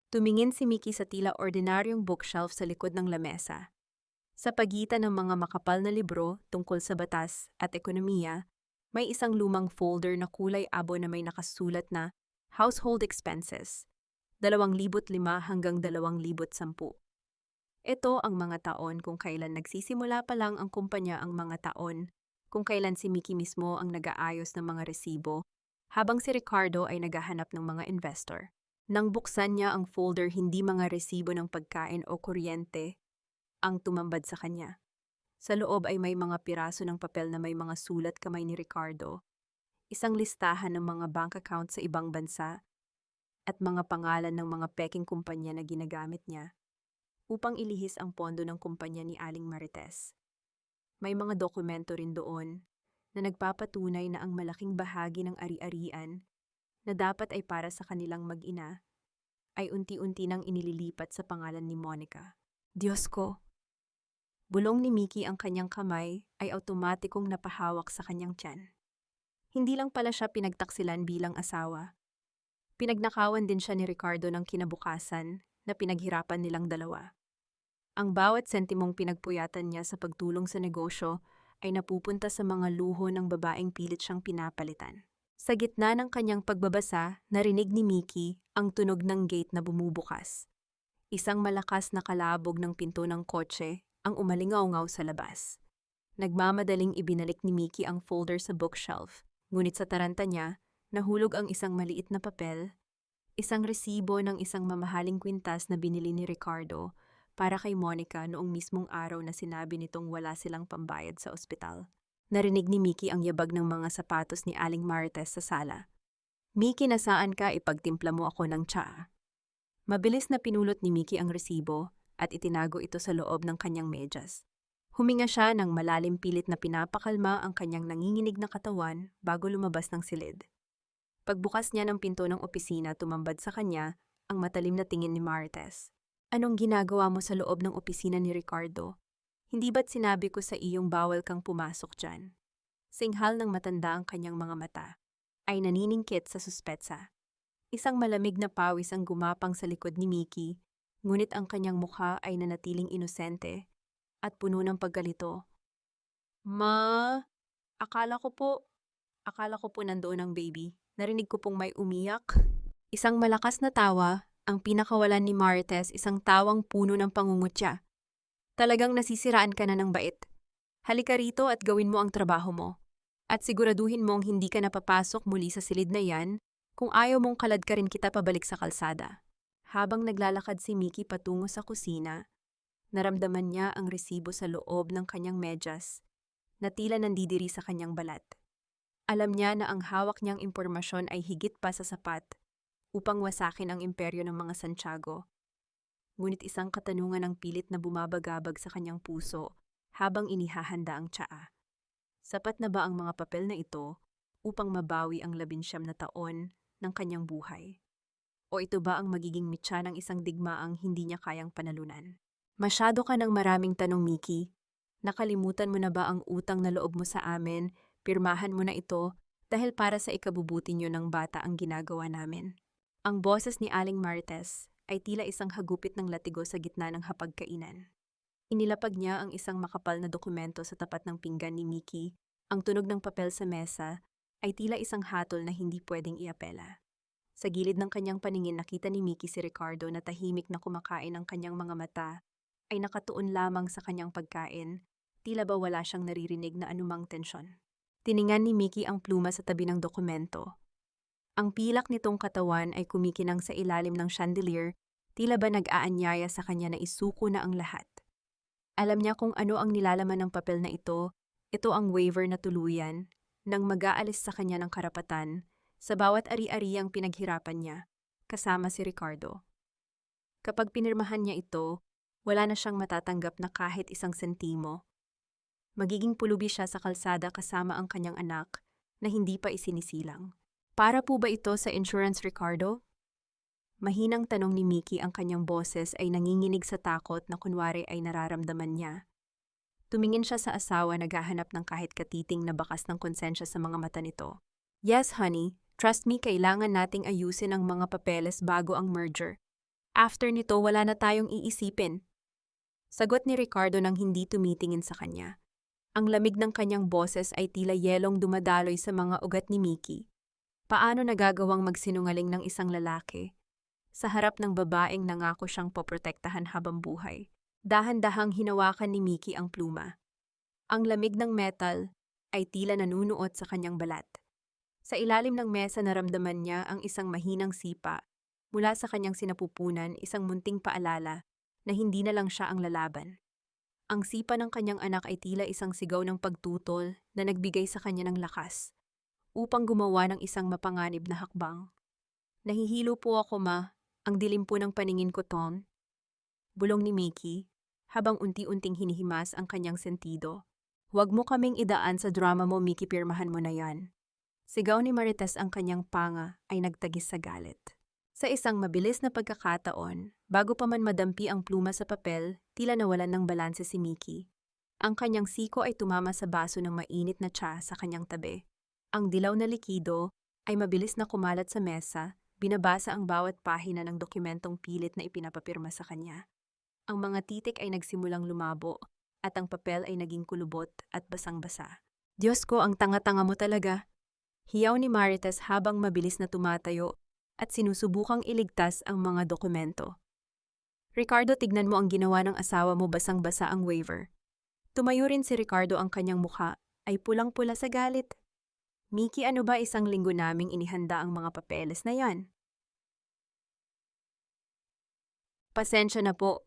Tumingin si Mickey sa tila ordinaryong bookshelf sa likod ng lamesa. Sa pagitan ng mga makapal na libro tungkol sa batas at ekonomiya, may isang lumang folder na kulay abo na may nakasulat na Household Expenses, 2005 hanggang 2010. Ito ang mga taon kung kailan nagsisimula pa lang ang kumpanya, ang mga taon kung kailan si Mickey mismo ang nag-aayos ng mga resibo, habang si Ricardo ay naghahanap ng mga investor. Nang buksan niya ang folder, hindi mga resibo ng pagkain o kuryente ang tumambad sa kanya. Sa loob ay may mga piraso ng papel na may mga sulat kamay ni Ricardo, isang listahan ng mga bank account sa ibang bansa, at mga pangalan ng mga peking kumpanya na ginagamit niya upang ilihis ang pondo ng kumpanya ni Aling Marites. May mga dokumento rin doon na nagpapatunay na ang malaking bahagi ng ari-arian na dapat ay para sa kanilang mag-ina ay unti-unti nang inililipat sa pangalan ni Monica. Diyos ko! Bulong ni Mickey, ang kanyang kamay ay automatikong napahawak sa kanyang tiyan. Hindi lang pala siya pinagtaksilan bilang asawa. Pinagnakawan din siya ni Ricardo ng kinabukasan na pinaghirapan nilang dalawa. Ang bawat sentimong pinagpuyatan niya sa pagtulong sa negosyo ay napupunta sa mga luho ng babaeng pilit siyang pinapalitan. Sa gitna ng kanyang pagbabasa, narinig ni Mickey ang tunog ng gate na bumubukas. Isang malakas na kalabog ng pinto ng kotse ang umalingaw-ngaw sa labas. Nagmamadaling ibinalik ni Mickey ang folder sa bookshelf, ngunit sa taranta niya, nahulog ang isang maliit na papel, isang resibo ng isang mamahaling kwintas na binili ni Ricardo para kay Monica noong mismong araw na sinabi nitong wala silang pambayad sa ospital. Narinig ni Mickey ang yabag ng mga sapatos ni Aling Marites sa sala. "Mickey, nasaan ka? Ipagtimpla mo ako ng tsaa." Mabilis na pinulot ni Mickey ang resibo at itinago ito sa loob ng kanyang medyas. Huminga siya ng malalim, pilit na pinapakalma ang kanyang nanginginig na katawan bago lumabas ng silid. Pagbukas niya ng pinto ng opisina, tumambad sa kanya ang matalim na tingin ni Marites. "Anong ginagawa mo sa loob ng opisina ni Ricardo? Hindi ba't sinabi ko sa iyong bawal kang pumasok dyan?" Singhal ng matanda ang kanyang mga mata ay naniningkit sa suspetsa. Isang malamig na pawis ang gumapang sa likod ni Mickey, ngunit ang kanyang mukha ay nanatiling inosente at puno ng paggalito. "Ma, akala ko po nandoon ang baby. Narinig ko pong may umiyak." Isang malakas na tawa ang pinakawalan ni Marites, isang tawang puno ng pangungutya. "Talagang nasisiraan ka na ng bait. Halika rito at gawin mo ang trabaho mo. At siguraduhin mong hindi ka napapasok muli sa silid na yan. Kung ayaw mong kalad ka rin kita pabalik sa kalsada." Habang naglalakad si Mickey patungo sa kusina, naramdaman niya ang resibo sa loob ng kanyang medyas na tila nandidiri sa kanyang balat. Alam niya na ang hawak niyang impormasyon ay higit pa sa sapat upang wasakin ang imperyo ng mga Santiago. Ngunit isang katanungan ang pilit na bumabagabag sa kanyang puso habang inihahanda ang tsaa. Sapat na ba ang mga papel na ito upang mabawi ang 19 na taon ng kanyang buhay? O ito ba ang magiging mitya ng isang digmaang hindi niya kayang panalunan? Masyado ka ng maraming tanong, Mickey. Nakalimutan mo na ba ang utang na loob mo sa amin? Pirmahan mo na ito dahil para sa ikabubuti niyo ng bata ang ginagawa namin. Ang boses ni Aling Marites ay tila isang hagupit ng latigo sa gitna ng hapagkainan. Inilapag niya ang isang makapal na dokumento sa tapat ng pinggan ni Mickey. Ang tunog ng papel sa mesa ay tila isang hatol na hindi pwedeng iapela. Sa gilid ng kanyang paningin, nakita ni Mickey si Ricardo na tahimik na kumakain. Ang kanyang mga mata ay nakatuon lamang sa kanyang pagkain, tila ba wala siyang naririnig na anumang tensyon. Tiningan ni Mickey ang pluma sa tabi ng dokumento. Ang pilak nitong katawan ay kumikinang sa ilalim ng chandelier, tila ba nag-aanyaya sa kanya na isuko na ang lahat. Alam niya kung ano ang nilalaman ng papel na ito. Ito ang waiver na tuluyan nang mag-aalis sa kanya ng karapatan sa bawat ari-ariang pinaghirapan niya, kasama si Ricardo. Kapag pinirmahan niya ito, wala na siyang matatanggap na kahit isang sentimo. Magiging pulubi siya sa kalsada kasama ang kanyang anak na hindi pa isinisilang. "Para po ba ito sa insurance, Ricardo?" Mahinang tanong ni Mickey. Ang kanyang boses ay nanginginig sa takot na kunwari ay nararamdaman niya. Tumingin siya sa asawa, naghahanap ng kahit katiting na bakas ng konsensya sa mga mata nito. "Yes, honey. Trust me, kailangan nating ayusin ang mga papeles bago ang merger. After nito, wala na tayong iisipin." Sagot ni Ricardo nang hindi tumitingin sa kanya. Ang lamig ng kanyang boses ay tila yelong dumadaloy sa mga ugat ni Mickey. Paano nagagawang magsinungaling ng isang lalaki sa harap ng babaeng nangako siyang poprotektahan habang buhay? Dahan-dahang hinawakan ni Mickey ang pluma. Ang lamig ng metal ay tila nanunuot sa kanyang balat. Sa ilalim ng mesa naramdaman niya ang isang mahinang sipa Mula sa kanyang sinapupunan, isang munting paalala na hindi na lang siya ang lalaban. Ang sipa ng kanyang anak ay tila isang sigaw ng pagtutol na nagbigay sa kanya ng lakas upang gumawa ng isang mapanganib na hakbang. Nahihilo po ako, ma. Ang dilim po ng paningin ko, Tom. Bulong ni Mickey, habang unti-unting hinihimas ang kanyang sentido. Huwag mo kaming idaan sa drama mo, Mickey, pirmahan mo na yan. Sigaw ni Marites, ang kanyang panga ay nagtagis sa galit. Sa isang mabilis na pagkakataon, bago pa man madampi ang pluma sa papel, tila nawalan ng balanse si Mickey. Ang kanyang siko ay tumama sa baso ng mainit na tsa sa kanyang tabi. Ang dilaw na likido ay mabilis na kumalat sa mesa, binabasa ang bawat pahina ng dokumentong pilit na ipinapapirma sa kanya. Ang mga titik ay nagsimulang lumabo at ang papel ay naging kulubot at basang-basa. Diyos ko, ang tanga-tanga mo talaga. Hiyaw ni Marites habang mabilis na tumatayo at sinusubukang iligtas ang mga dokumento. Ricardo, tignan mo ang ginawa ng asawa mo, basang-basa ang waiver. Tumayo rin si Ricardo, ang kanyang mukha ay pulang-pula sa galit. Mickey, ano ba, isang linggo naming inihanda ang mga papeles na yan? Pasensya na po.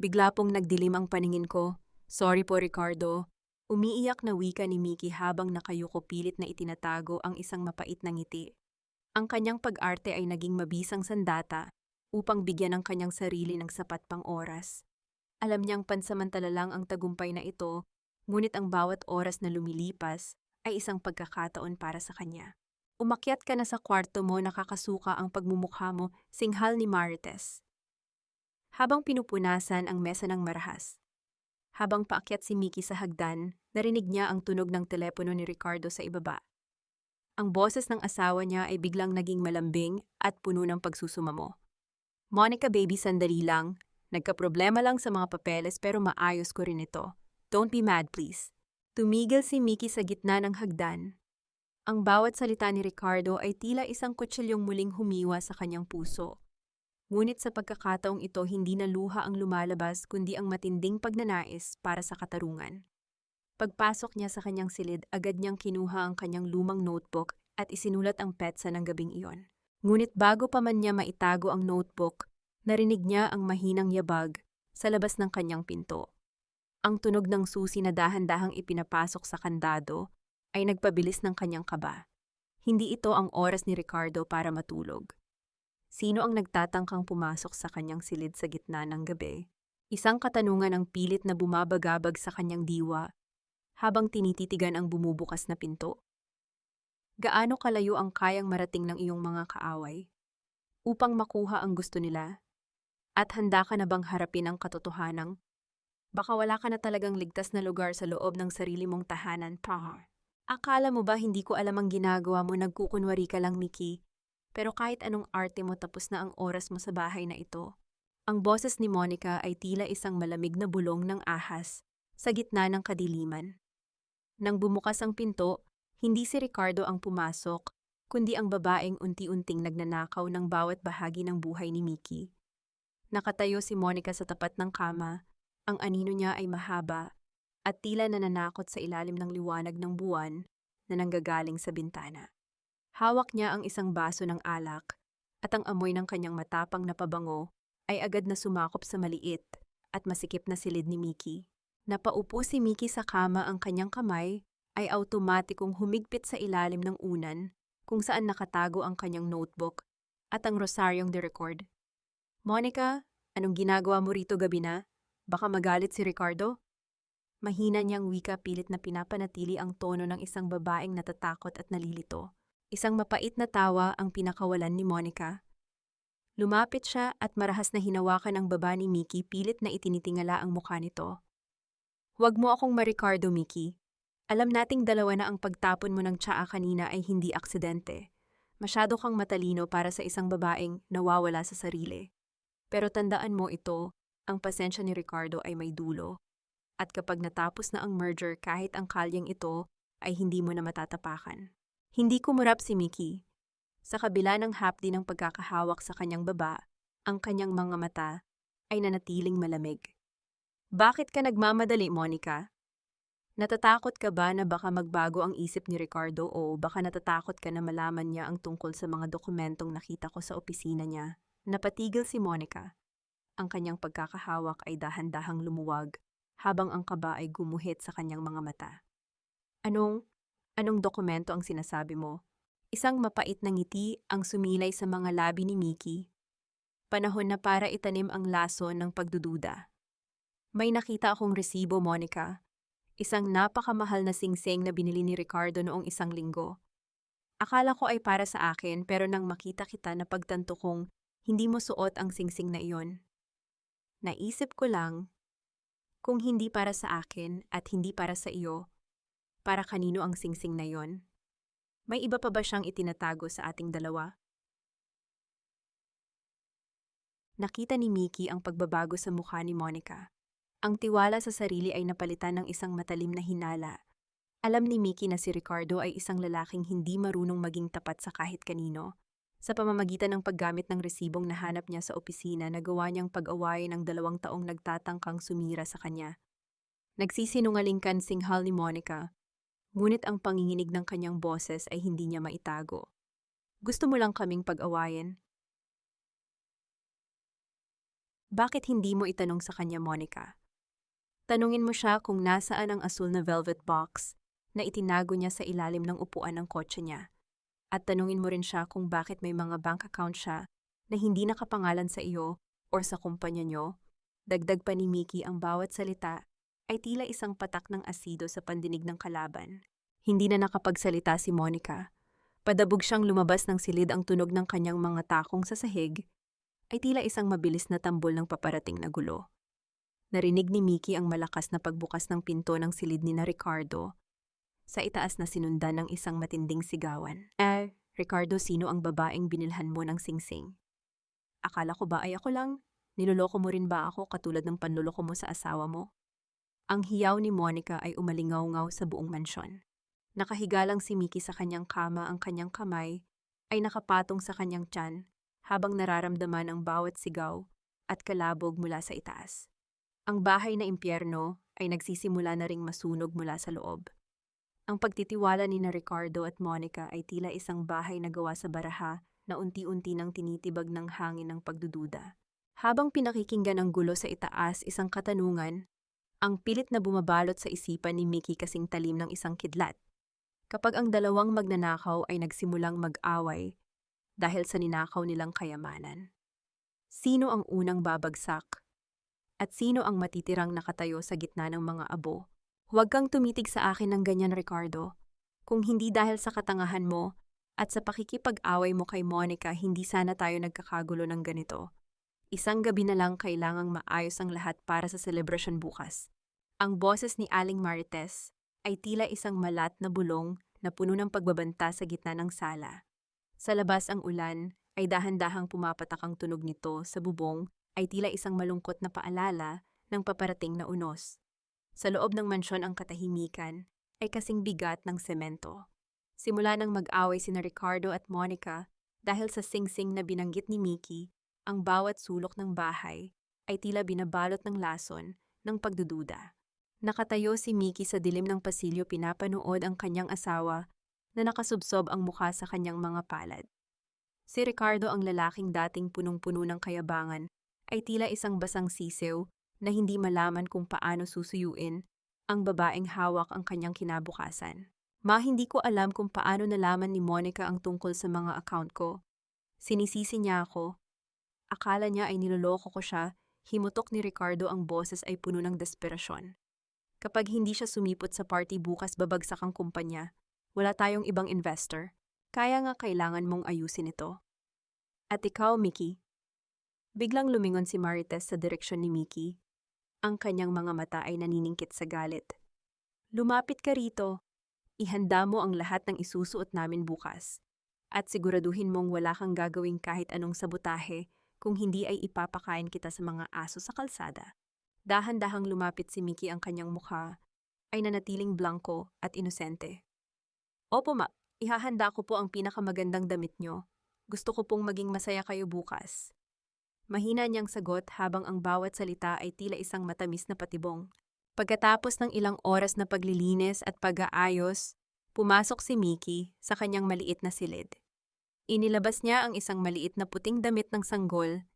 Bigla pong nagdilim ang paningin ko. Sorry po, Ricardo. Umiiyak na wika ni Mickey habang nakayuko, pilit na itinatago ang isang mapait na ngiti. Ang kanyang pag-arte ay naging mabisang sandata upang bigyan ng kanyang sarili ng sapat pang oras. Alam niyang pansamantala lang ang tagumpay na ito, ngunit ang bawat oras na lumilipas ay isang pagkakataon para sa kanya. Umakyat ka na sa kwarto mo, nakakasuka ang pagmumukha mo, singhal ni Marites. Habang pinupunasan ang mesa ng marahas. Habang paakyat si Mickey sa hagdan, narinig niya ang tunog ng telepono ni Ricardo sa ibaba. Ang boses ng asawa niya ay biglang naging malambing at puno ng pagsusumamo. Monica, baby, sandali lang. Nagkaproblema lang sa mga papeles pero maayos ko rin ito. Don't be mad, please. Tumigil si Mickey sa gitna ng hagdan. Ang bawat salita ni Ricardo ay tila isang kutsilyong muling humiwa sa kanyang puso. Ngunit sa pagkakataong ito, hindi na luha ang lumalabas kundi ang matinding pagnanais para sa katarungan. Pagpasok niya sa kanyang silid, agad niyang kinuha ang kanyang lumang notebook at isinulat ang petsa ng gabing iyon. Ngunit bago pa man niya maitago ang notebook, narinig niya ang mahinang yabag sa labas ng kanyang pinto. Ang tunog ng susi na dahan-dahang ipinapasok sa kandado ay nagpabilis ng kanyang kaba. Hindi ito ang oras ni Ricardo para matulog. Sino ang nagtatangkang pumasok sa kanyang silid sa gitna ng gabi? Isang katanungan ang pilit na bumabagabag sa kanyang diwa habang tinititigan ang bumubukas na pinto. Gaano kalayo ang kayang marating ng iyong mga kaaway upang makuha ang gusto nila? At handa ka na bang harapin ang katotohanang baka wala ka na talagang ligtas na lugar sa loob ng sarili mong tahanan, pa? Akala mo ba hindi ko alam ang ginagawa mo, nagkukunwari ka lang, Mickey? Pero kahit anong arte mo, tapos na ang oras mo sa bahay na ito. Ang boses ni Monica ay tila isang malamig na bulong ng ahas sa gitna ng kadiliman. Nang bumukas ang pinto, hindi si Ricardo ang pumasok, kundi ang babaeng unti-unting nagnanakaw ng bawat bahagi ng buhay ni Mickey. Nakatayo si Monica sa tapat ng kama, ang anino niya ay mahaba at tila nananakot sa ilalim ng liwanag ng buwan na nanggagaling sa bintana. Hawak niya ang isang baso ng alak at ang amoy ng kanyang matapang na pabango ay agad na sumakop sa maliit at masikip na silid ni Mickey. Napaupo si Mickey sa kama, ang kanyang kamay ay automatikong humigpit sa ilalim ng unan kung saan nakatago ang kanyang notebook at ang rosaryong de-record. Monica, anong ginagawa mo rito gabi na? Baka magalit si Ricardo? Mahina niyang wika, pilit na pinapanatili ang tono ng isang babaeng natatakot at nalilito. Isang mapait na tawa ang pinakawalan ni Monica. Lumapit siya at marahas na hinawakan ang baba ni Mickey, pilit na itinitingala ang mukha nito. Huwag mo akong ma-Ricardo, Mickey. Alam nating dalawa na ang pagtapon mo ng tsaa kanina ay hindi aksidente. Masyado kang matalino para sa isang babaeng nawawala sa sarili. Pero tandaan mo ito, ang pasensya ni Ricardo ay may dulo. At kapag natapos na ang merger, kahit ang kalyeng ito ay hindi mo na matatapakan. Hindi kumurap si Mickey. Sa kabila ng hapdi ng pagkakahawak sa kanyang baba, ang kanyang mga mata ay nanatiling malamig. Bakit ka nagmamadali, Monica? Natatakot ka ba na baka magbago ang isip ni Ricardo o baka natatakot ka na malaman niya ang tungkol sa mga dokumentong nakita ko sa opisina niya? Napatigil si Monica. Ang kanyang pagkakahawak ay dahan-dahang lumuwag habang ang kaba ay gumuhit sa kanyang mga mata. Anong dokumento ang sinasabi mo? Isang mapait na ngiti ang sumilay sa mga labi ni Mickey. Panahon na para itanim ang laso ng pagdududa. May nakita akong resibo, Monica. Isang napakamahal na singsing na binili ni Ricardo noong isang linggo. Akala ko ay para sa akin pero nang makita kita napagtanto kong hindi mo suot ang singsing na iyon. Naisip ko lang, kung hindi para sa akin at hindi para sa iyo, para kanino ang singsing na iyon? May iba pa ba siyang itinatago sa ating dalawa? Nakita ni Mickey ang pagbabago sa mukha ni Monica. Ang tiwala sa sarili ay napalitan ng isang matalim na hinala. Alam ni Mickey na si Ricardo ay isang lalaking hindi marunong maging tapat sa kahit kanino. Sa pamamagitan ng paggamit ng resibong nahanap niya sa opisina, nagawa niyang pag-awayin ang 2 taong nagtatangkang sumira sa kanya. Nagsisinungaling singhal ni Monica, ngunit ang panginginig ng kanyang boses ay hindi niya maitago. Gusto mo lang kaming pag-awayin? Bakit hindi mo itanong sa kanya, Monica? Tanungin mo siya kung nasaan ang asul na velvet box na itinago niya sa ilalim ng upuan ng kotse niya. At tanungin mo rin siya kung bakit may mga bank account siya na hindi nakapangalan sa iyo o sa kumpanya niyo. Dagdag pa ni Mickey, ang bawat salita ay tila isang patak ng asido sa pandinig ng kalaban. Hindi na nakapagsalita si Monica. Padabog siyang lumabas ng silid, ang tunog ng kanyang mga takong sa sahig ay tila isang mabilis na tambol ng paparating na gulo. Narinig ni Mickey ang malakas na pagbukas ng pinto ng silid ni na Ricardo. Sa itaas na sinundan ng isang matinding sigawan. Ricardo, sino ang babaeng binilhan mo ng singsing? Akala ko ba ay ako lang? Niloloko mo rin ba ako katulad ng panloloko mo sa asawa mo? Ang hiyaw ni Monica ay umalingaw-ngaw sa buong mansyon. Nakahiga lang si Mickey sa kanyang kama, ang kanyang kamay ay nakapatong sa kanyang tiyan habang nararamdaman ang bawat sigaw at kalabog mula sa itaas. Ang bahay na impyerno ay nagsisimula na ring masunog mula sa loob. Ang pagtitiwala ni na Ricardo at Monica ay tila isang bahay na gawa sa baraha na unti-unti nang tinitibag ng hangin ng pagdududa. Habang pinakikinggan ang gulo sa itaas, isang katanungan, ang pilit na bumabalot sa isipan ni Mickey kasing talim ng isang kidlat. Kapag ang dalawang magnanakaw ay nagsimulang mag-away dahil sa ninakaw nilang kayamanan, sino ang unang babagsak? At sino ang matitirang nakatayo sa gitna ng mga abo? Huwag kang tumitig sa akin ng ganyan, Ricardo. Kung hindi dahil sa katangahan mo at sa pakikipag-away mo kay Monica, hindi sana tayo nagkakagulo ng ganito. Isang gabi na lang kailangang maayos ang lahat para sa selebrasyon bukas. Ang boses ni Aling Marites ay tila isang malat na bulong na puno ng pagbabanta sa gitna ng sala. Sa labas, ang ulan ay dahan-dahang pumapatak, ang tunog nito sa bubong ay tila isang malungkot na paalala ng paparating na unos. Sa loob ng mansyon, ang katahimikan ay kasing bigat ng semento. Simula nang mag-away sina Ricardo at Monica dahil sa singsing na binanggit ni Mickey, ang bawat sulok ng bahay ay tila binabalot ng lason ng pagdududa. Nakatayo si Mickey sa dilim ng pasilyo, pinapanood ang kanyang asawa na nakasubsob ang mukha sa kanyang mga palad. Si Ricardo, ang lalaking dating punong-puno ng kayabangan, ay tila isang basang sisew na hindi malaman kung paano susuyuin ang babaeng hawak ang kanyang kinabukasan. Hindi ko alam kung paano nalaman ni Monica ang tungkol sa mga account ko. Sinisisi niya ako. Akala niya ay niloloko ko siya. Himutok ni Ricardo, ang boses ay puno ng desperasyon. Kapag hindi siya sumipot sa party bukas, babagsak ang kumpanya. Wala tayong ibang investor. Kaya nga kailangan mong ayusin ito. At ikaw, Mickey? Biglang lumingon si Marites sa direksyon ni Mickey. Ang kanyang mga mata ay naniningkit sa galit. Lumapit ka rito. Ihanda mo ang lahat ng isusuot namin bukas. At siguraduhin mong wala kang gagawing kahit anong sabotahe, kung hindi ay ipapakain kita sa mga aso sa kalsada. Dahan-dahang lumapit si Mickey, ang kanyang mukha ay nanatiling blanko at inosente. Opo, ihahanda ko po ang pinakamagandang damit nyo. Gusto ko pong maging masaya kayo bukas. Mahina niyang sagot habang ang bawat salita ay tila isang matamis na patibong. Pagkatapos ng ilang oras na paglilinis at pag-aayos, pumasok si Mickey sa kanyang maliit na silid. Inilabas niya ang isang maliit na puting damit ng sanggol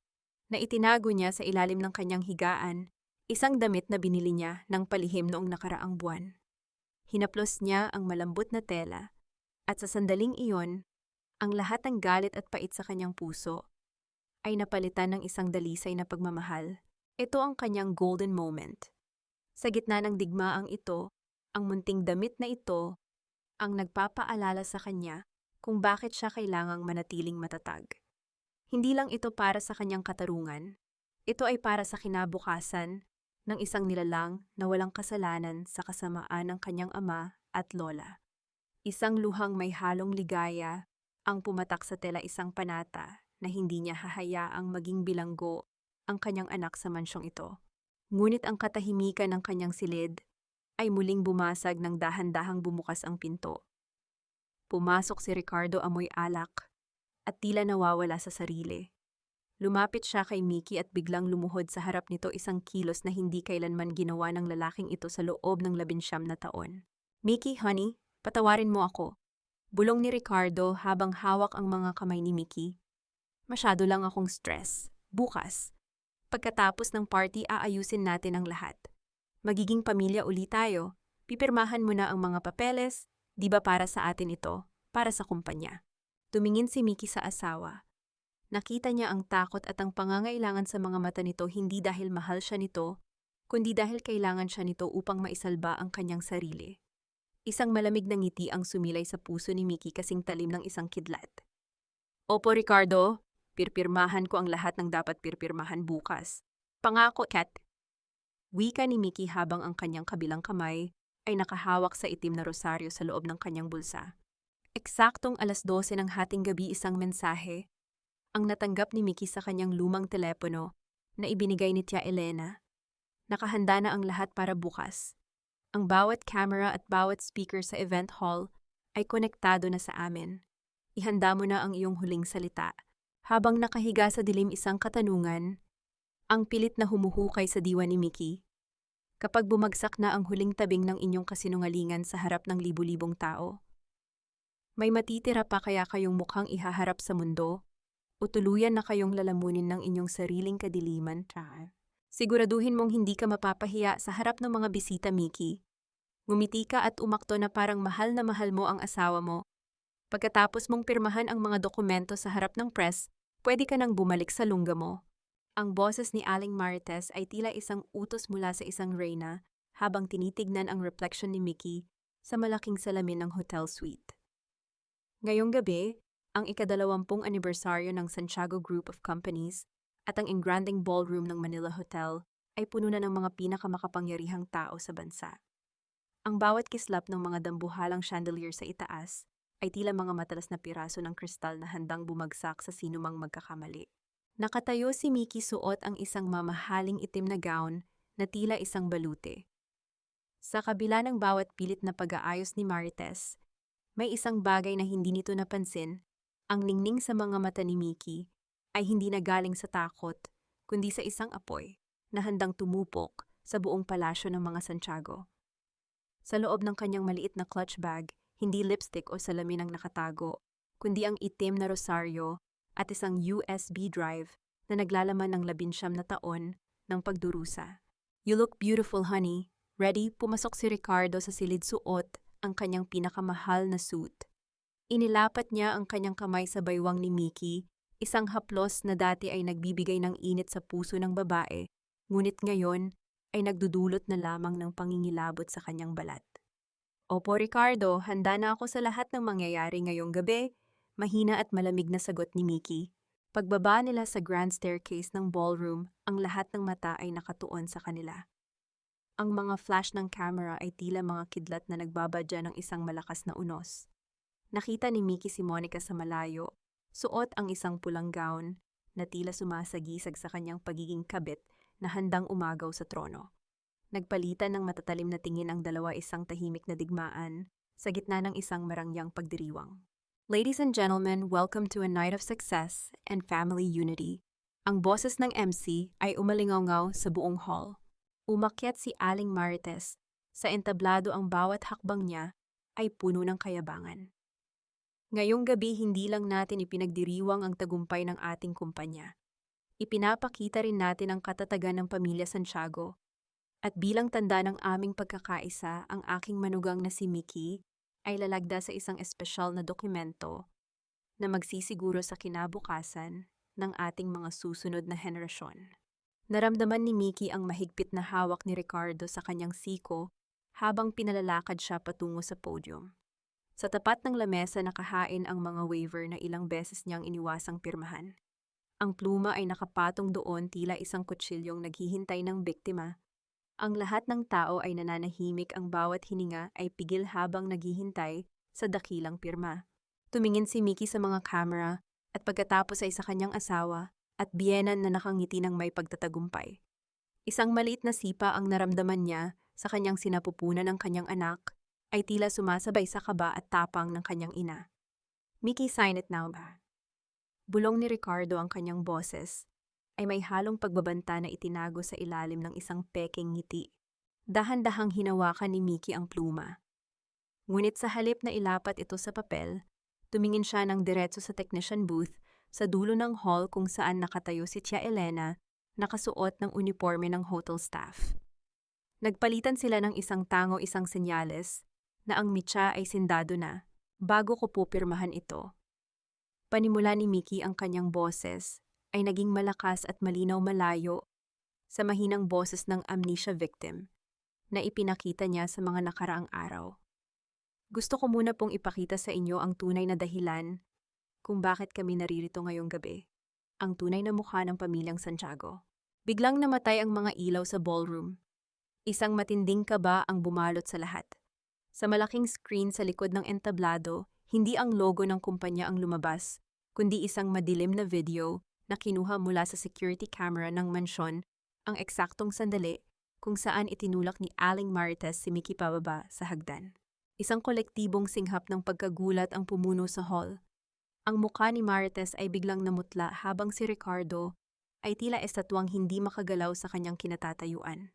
na itinago niya sa ilalim ng kanyang higaan, isang damit na binili niya ng palihim noong nakaraang buwan. Hinaplos niya ang malambot na tela at sa sandaling iyon, ang lahat ng galit at pait sa kanyang puso ay napalitan ng isang dalisay na pagmamahal. Ito ang kanyang golden moment. Sa gitna ng digmaang ito, ang munting damit na ito ang nagpapaalala sa kanya kung bakit siya kailangang manatiling matatag. Hindi lang ito para sa kanyang katarungan, ito ay para sa kinabukasan ng isang nilalang na walang kasalanan sa kasamaan ng kanyang ama at lola. Isang luhang may halong ligaya ang pumatak sa tela, isang panata na hindi niya hahayaang maging bilanggo ang kanyang anak sa mansyong ito. Ngunit ang katahimikan ng kanyang silid ay muling bumasag nang dahan-dahang bumukas ang pinto. Pumasok si Ricardo, amoy alak at tila nawawala sa sarili. Lumapit siya kay Mickey at biglang lumuhod sa harap nito, isang kilos na hindi kailanman ginawa ng lalaking ito sa loob ng 19 na taon. "Mickey, honey, patawarin mo ako." Bulong ni Ricardo habang hawak ang mga kamay ni Mickey. "Masyado lang akong stress. Bukas, pagkatapos ng party, aayusin natin ang lahat. Magiging pamilya uli tayo. Pipirmahan mo na ang mga papeles, di ba para sa atin ito, para sa kumpanya." Tumingin si Mickey sa asawa. Nakita niya ang takot at ang pangangailangan sa mga mata nito, hindi dahil mahal siya nito, kundi dahil kailangan siya nito upang maisalba ang kanyang sarili. Isang malamig na ngiti ang sumilay sa puso ni Mickey, kasing talim ng isang kidlat. "Opo, Ricardo, pirpirmahan ko ang lahat ng dapat pirpirmahan bukas. Pangako, Kat." Wika ni Mickey habang ang kanyang kabilang kamay ay nakahawak sa itim na rosaryo sa loob ng kanyang bulsa. Eksaktong 12:00 ng hating gabi, isang mensahe ang natanggap ni Mickey sa kanyang lumang telepono na ibinigay ni Tia Elena. Nakahanda na ang lahat para bukas. Ang bawat camera at bawat speaker sa event hall ay konektado na sa amin. Ihanda mo na ang iyong huling salita. Habang nakahiga sa dilim, isang katanungan ang pilit na humuhukay sa diwa ni Mickey. Kapag bumagsak na ang huling tabing ng inyong kasinungalingan sa harap ng libu-libong tao, may matitira pa kaya kayong mukhang ihaharap sa mundo? O tuluyan na kayong lalamunin ng inyong sariling kadiliman? Siguraduhin mong hindi ka mapapahiya sa harap ng mga bisita, Mickey. Ngumiti ka at umakto na parang mahal na mahal mo ang asawa mo. Pagkatapos mong pirmahan ang mga dokumento sa harap ng press, pwede ka nang bumalik sa lungga mo. Ang boses ni Aling Marites ay tila isang utos mula sa isang reyna habang tinitignan ang reflection ni Mickey sa malaking salamin ng hotel suite. Ngayong gabi, ang ika-20 anibersaryo ng Santiago Group of Companies at ang engranding ballroom ng Manila Hotel ay puno na ng mga pinakamakapangyarihang tao sa bansa. Ang bawat kislap ng mga dambuhalang chandelier sa itaas ay tila mga matalas na piraso ng kristal na handang bumagsak sa sinumang magkakamali. Nakatayo si Mickey, suot ang isang mamahaling itim na gown na tila isang balute. Sa kabila ng bawat pilit na pag-aayos ni Marites, may isang bagay na hindi nito napansin. Ang ningning sa mga mata ni Mickey ay hindi na galing sa takot, kundi sa isang apoy na handang tumupok sa buong palasyo ng mga Santiago. Sa loob ng kanyang maliit na clutch bag, hindi lipstick o salamin ang nakatago, kundi ang itim na rosaryo at isang USB drive na naglalaman ng 19 na taon ng pagdurusa. "You look beautiful, honey." Ready, pumasok si Ricardo sa silid, suot ang kanyang pinakamahal na suit. Inilapat niya ang kanyang kamay sa baywang ni Mickey, isang haplos na dati ay nagbibigay ng init sa puso ng babae, ngunit ngayon ay nagdudulot na lamang ng pangingilabot sa kanyang balat. "Opo, Ricardo, handa na ako sa lahat ng mangyayari ngayong gabi," mahina at malamig na sagot ni Mickey. Pagbaba nila sa grand staircase ng ballroom, ang lahat ng mata ay nakatuon sa kanila. Ang mga flash ng camera ay tila mga kidlat na nagbabadya ng isang malakas na unos. Nakita ni Mickey si Monica sa malayo, suot ang isang pulang gown na tila sumasagisag sa kanyang pagiging kabit na handang umagaw sa trono. Nagpalitan ng matatalim na tingin ang dalawa, isang tahimik na digmaan sa gitna ng isang marangyang pagdiriwang. Ladies and gentlemen, welcome to a night of success and family unity. Ang boses ng MC ay umalingaw sa buong hall. Umakyat si Aling Marites. Sa entablado, ang bawat hakbang niya ay puno ng kayabangan. Ngayong gabi hindi lang natin ipinagdiriwang ang tagumpay ng ating kumpanya. Ipinapakita rin natin ang katatagan ng pamilya Santiago. At bilang tanda ng aming pagkakaisa, ang aking manugang na si Mickey ay lalagda sa isang espesyal na dokumento na magsisiguro sa kinabukasan ng ating mga susunod na henerasyon. Naramdaman ni Mickey ang mahigpit na hawak ni Ricardo sa kanyang siko habang pinalalakad siya patungo sa podium. Sa tapat ng lamesa nakahain ang mga waiver na ilang beses niyang iniwasang pirmahan. Ang pluma ay nakapatong doon tila isang kutsilyong naghihintay ng biktima. Ang lahat ng tao ay nananahimik, ang bawat hininga ay pigil habang naghihintay sa dakilang pirma. Tumingin si Mickey sa mga camera at pagkatapos ay sa kanyang asawa at biyenan na nakangiti ng may pagtatagumpay. Isang maliit na sipa ang naramdaman niya sa kanyang sinapupunan ng kanyang anak ay tila sumasabay sa kaba at tapang ng kanyang ina. Mickey, sign it now ba? Bulong ni Ricardo ang kanyang boses ay may halong pagbabanta na itinago sa ilalim ng isang peking ngiti. Dahan-dahang hinawakan ni Mickey ang pluma. Ngunit sa halip na ilapat ito sa papel, tumingin siya ng diretso sa technician booth sa dulo ng hall kung saan nakatayo si Tia Elena, nakasuot ng uniforme ng hotel staff. Nagpalitan sila ng isang tango, isang senyales na ang mitya ay sindado na bago ko pupirmahan ito. Panimula ni Mickey ang kanyang boses ay naging malakas at malinaw malayo sa mahinang boses ng amnesia victim na ipinakita niya sa mga nakaraang araw. Gusto ko muna pong ipakita sa inyo ang tunay na dahilan kung bakit kami naririto ngayong gabi. Ang tunay na mukha ng pamilyang Santiago. Biglang namatay ang mga ilaw sa ballroom. Isang matinding kaba ang bumalot sa lahat. Sa malaking screen sa likod ng entablado, hindi ang logo ng kumpanya ang lumabas, kundi isang madilim na video na kinuha mula sa security camera ng mansyon, ang eksaktong sandali kung saan itinulak ni Aling Marites si Mickey pababa sa hagdan. Isang kolektibong singhap ng pagkagulat ang pumuno sa hall. Ang mukha ni Marites ay biglang namutla habang si Ricardo ay tila estatwang hindi makagalaw sa kanyang kinatatayuan.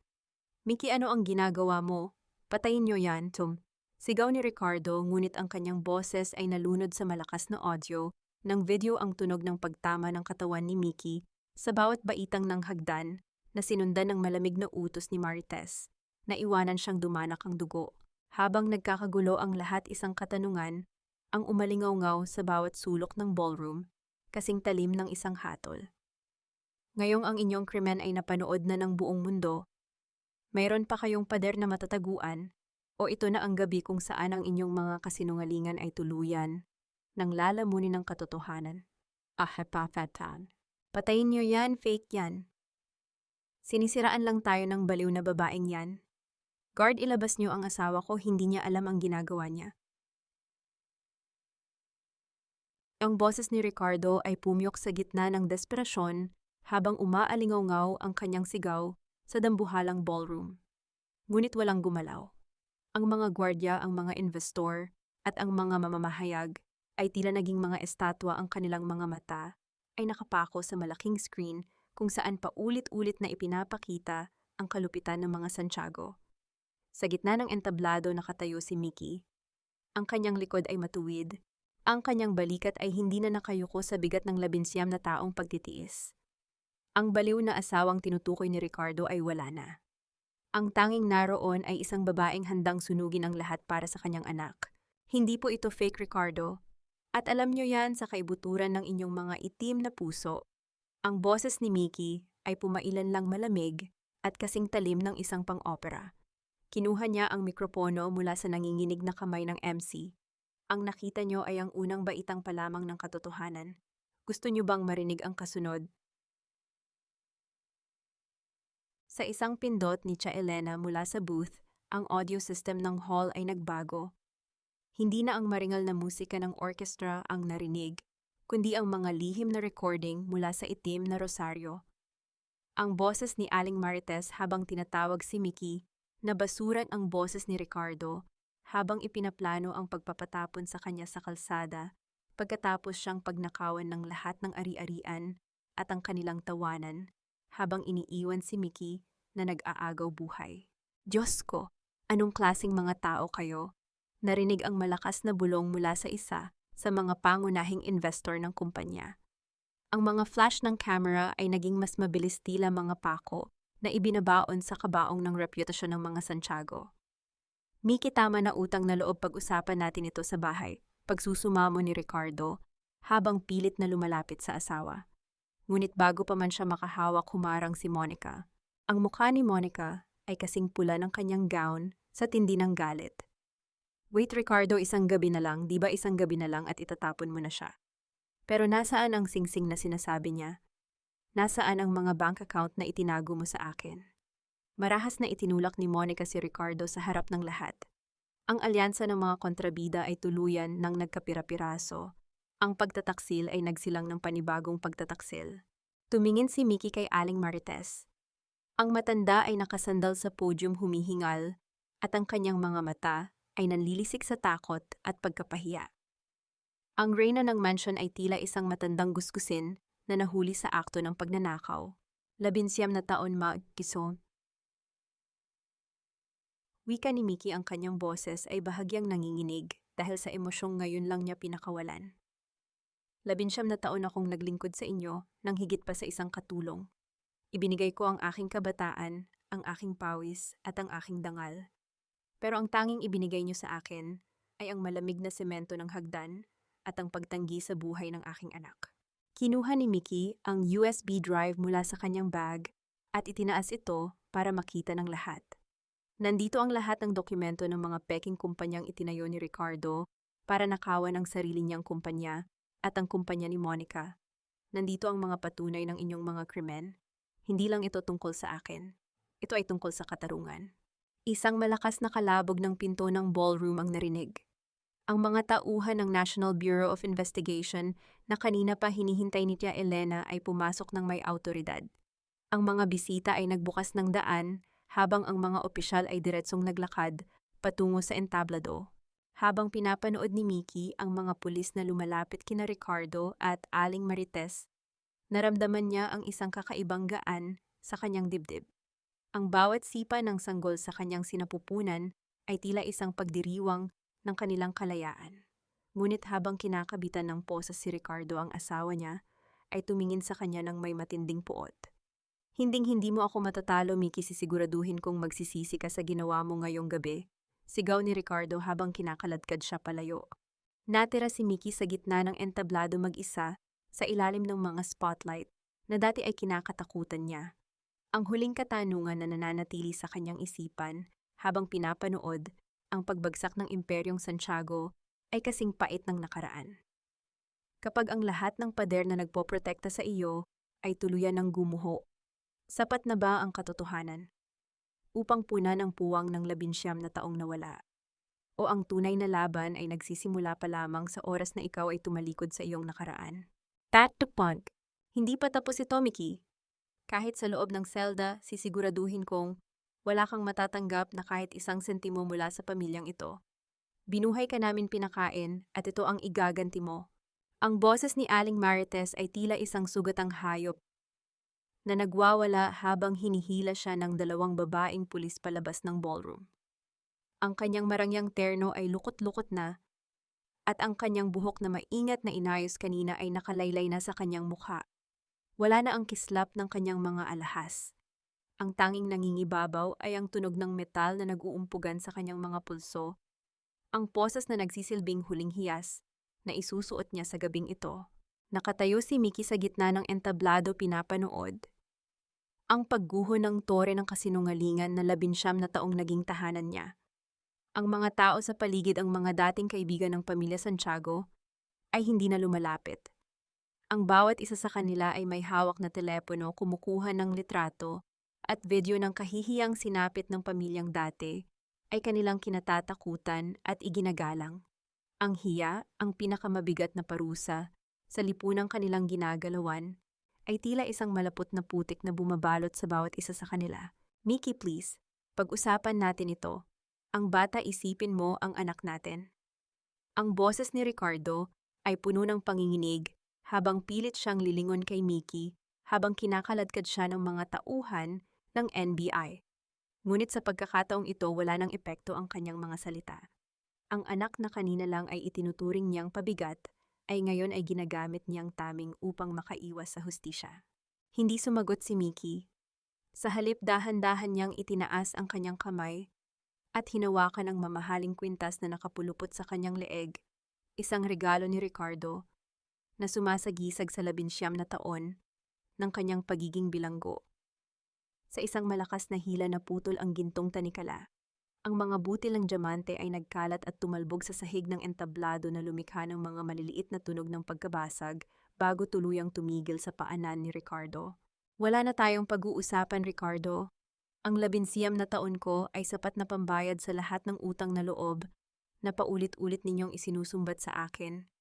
Mickey, ano ang ginagawa mo? Patayin niyo yan, Tom. Sigaw ni Ricardo, ngunit ang kanyang boses ay nalunod sa malakas na audio ng video, ang tunog ng pagtama ng katawan ni Mickey sa bawat baitang ng hagdan na sinundan ng malamig na utos ni Marites. Naiwanan siyang dumanak ang dugo. Habang nagkakagulo ang lahat, isang katanungan ang umalingaw-ngaw sa bawat sulok ng ballroom, kasing talim ng isang hatol. Ngayong ang inyong krimen ay napanood na ng buong mundo, mayroon pa kayong pader na matataguan, o ito na ang gabi kung saan ang inyong mga kasinungalingan ay tuluyan nang lalamunin ng katotohanan. Ahepapatan. Patayin niyo yan, fake yan. Sinisiraan lang tayo ng baliw na babaeng yan. Guard, ilabas niyo ang asawa ko, hindi niya alam ang ginagawa niya. Ang boses ni Ricardo ay pumyok sa gitna ng desperasyon habang umaalingaw-ngaw ang kanyang sigaw sa dambuhalang ballroom. Ngunit walang gumalaw. Ang mga gwardya, ang mga investor, at ang mga mamamahayag ay tila naging mga estatwa. Ang kanilang mga mata ay nakapako sa malaking screen kung saan paulit-ulit na ipinapakita ang kalupitan ng mga Santiago. Sa gitna ng entablado nakatayo si Mickey. Ang kanyang likod ay matuwid. Ang kanyang balikat ay hindi na nakayuko sa bigat ng 19 na taong pagtitiis. Ang baliw na asawang tinutukoy ni Ricardo ay wala na. Ang tanging naroon ay isang babaeng handang sunugin ang lahat para sa kanyang anak. Hindi po ito fake, Ricardo. At alam niyo yan sa kaibuturan ng inyong mga itim na puso. Ang boses ni Mickey ay pumailan lang malamig at kasing talim ng isang pang-opera. Kinuha niya ang mikropono mula sa nanginginig na kamay ng MC. Ang nakita niyo ay ang unang baitang pa lamang ng katotohanan. Gusto niyo bang marinig ang kasunod? Sa isang pindot ni Tia Elena mula sa booth, ang audio system ng hall ay nagbago. Hindi na ang maringal na musika ng orkestra ang narinig, kundi ang mga lihim na recording mula sa itim na rosaryo. Ang boses ni Aling Marites habang tinatawag si Mickey, nabasuran ang boses ni Ricardo habang ipinaplano ang pagpapatapon sa kanya sa kalsada pagkatapos siyang pagnakawan ng lahat ng ari-arian at ang kanilang tawanan habang iniiwan si Mickey na nag-aagaw buhay. Diyos ko, anong klaseng mga tao kayo? Narinig ang malakas na bulong mula sa isa sa mga pangunahing investor ng kumpanya. Ang mga flash ng camera ay naging mas mabilis tila mga pako na ibinabaon sa kabaong ng reputasyon ng mga Santiago. Miki, tama na utang na loob, pag-usapan natin ito sa bahay, pagsusumamo ni Ricardo habang pilit na lumalapit sa asawa. Ngunit bago pa man siya makahawak, humarang si Monica. Ang mukha ni Monica ay kasing pula ng kanyang gown sa tindi ng galit. Wait Ricardo, isang gabi na lang, di ba isang gabi na lang at itatapon mo na siya? Pero nasaan ang singsing na sinasabi niya? Nasaan ang mga bank account na itinago mo sa akin? Marahas na itinulak ni Monica si Ricardo sa harap ng lahat. Ang alyansa ng mga kontrabida ay tuluyan ng nagkapira-piraso. Ang pagtataksil ay nagsilang ng panibagong pagtataksil. Tumingin si Miki kay Aling Marites. Ang matanda ay nakasandal sa podium, humihingal, at ang kanyang mga mata ay nanlilisik sa takot at pagkapahiya. Ang reyna ng mansion ay tila isang matandang gusgusin na nahuli sa akto ng pagnanakaw. 19 na taon magkiso. Wika ni Miki, ang kanyang boses ay bahagyang nanginginig dahil sa emosyong ngayon lang niya pinakawalan. 19 na taon akong naglingkod sa inyo nang higit pa sa isang katulong. Ibinigay ko ang aking kabataan, ang aking pawis at ang aking dangal. Pero ang tanging ibinigay niyo sa akin ay ang malamig na semento ng hagdan at ang pagtanggi sa buhay ng aking anak. Kinuha ni Miki ang USB drive mula sa kanyang bag at itinaas ito para makita ng lahat. Nandito ang lahat ng dokumento ng mga peking kumpanyang itinayo ni Ricardo para nakawan ang sarili niyang kumpanya at ang kumpanya ni Monica. Nandito ang mga patunay ng inyong mga krimen. Hindi lang ito tungkol sa akin. Ito ay tungkol sa katarungan. Isang malakas na kalabog ng pinto ng ballroom ang narinig. Ang mga tauhan ng National Bureau of Investigation na kanina pa hinihintay ni Tia Elena ay pumasok ng may awtoridad. Ang mga bisita ay nagbukas ng daan habang ang mga opisyal ay diretsong naglakad patungo sa entablado. Habang pinapanood ni Miki ang mga pulis na lumalapit kina Ricardo at Aling Marites, naramdaman niya ang isang kakaibang gaan sa kanyang dibdib. Ang bawat sipa ng sanggol sa kanyang sinapupunan ay tila isang pagdiriwang ng kanilang kalayaan. Ngunit habang kinakabitan ng posas si Ricardo, ang asawa niya ay tumingin sa kanya ng may matinding puot. Hinding-hindi mo ako matatalo, Miki, sisiguraduhin kong magsisisi ka sa ginawa mo ngayong gabi. Sigaw ni Ricardo habang kinakaladkad siya palayo. Natira si Miki sa gitna ng entablado mag-isa sa ilalim ng mga spotlight na dati ay kinakatakutan niya. Ang huling katanungan na nananatili sa kanyang isipan habang pinapanood ang pagbagsak ng Imperyong Santiago ay kasing pait ng nakaraan. Kapag ang lahat ng pader na nagpoprotekta sa iyo ay tuluyan ng gumuho, sapat na ba ang katotohanan upang punan ang puwang ng 19 na taong nawala? O ang tunay na laban ay nagsisimula pa lamang sa oras na ikaw ay tumalikod sa iyong nakaraan? Tatupag! Hindi pa tapos ito, Miki. Kahit sa loob ng selda, sisiguraduhin kong wala kang matatanggap na kahit isang sentimo mula sa pamilyang ito. Binuhay ka namin pinakain at ito ang igaganti mo. Ang boses ni Aling Marites ay tila isang sugatang hayop na nagwawala habang hinihila siya ng 2 babaeng pulis palabas ng ballroom. Ang kanyang marangyang terno ay lukot-lukot na at ang kanyang buhok na maingat na inayos kanina ay nakalaylay na sa kanyang mukha. Wala na ang kislap ng kanyang mga alahas. Ang tanging nangingibabaw ay ang tunog ng metal na nag-uumpugan sa kanyang mga pulso, ang posas na nagsisilbing huling hiyas na isusuot niya sa gabing ito. Nakatayo si Miki sa gitna ng entablado, pinapanood ang pagguho ng tore ng kasinungalingan na 19 na taong naging tahanan niya. Ang mga tao sa paligid, ang mga dating kaibigan ng pamilya Santiago, ay hindi na lumalapit. Ang bawat isa sa kanila ay may hawak na telepono, kumukuha ng litrato at video ng kahihiyang sinapit ng pamilyang dati ay kanilang kinatatakutan at iginagalang. Ang hiya, ang pinakamabigat na parusa sa lipunang kanilang ginagalawan, ay tila isang malapot na putik na bumabalot sa bawat isa sa kanila. Miki, please, pag-usapan natin ito. Ang bata, isipin mo ang anak natin. Ang boses ni Ricardo ay puno ng panginginig habang pilit siyang lilingon kay Miki habang kinakaladkad siya ng mga tauhan ng NBI. Ngunit sa pagkakataong ito, wala ng epekto ang kanyang mga salita. Ang anak na kanina lang ay itinuturing niyang pabigat, ay ngayon ay ginagamit niyang taming upang makaiwas sa hustisya. Hindi sumagot si Mickey. Sa halip dahan-dahan niyang itinaas ang kanyang kamay at hinawakan ang mamahaling kwintas na nakapulupot sa kanyang leeg, isang regalo ni Ricardo na sumasagisag sa 19 na taon ng kanyang pagiging bilanggo. Sa isang malakas na hila na putol ang gintong tanikala. Ang mga butil ng diamante ay nagkalat at tumalbog sa sahig ng entablado na lumikha ng mga maliliit na tunog ng pagkabasag bago tuluyang tumigil sa paanan ni Ricardo. Wala na tayong pag-uusapan, Ricardo. Ang 19 na taon ko ay sapat na pambayad sa lahat ng utang na loob na paulit-ulit ninyong isinusumbat sa akin.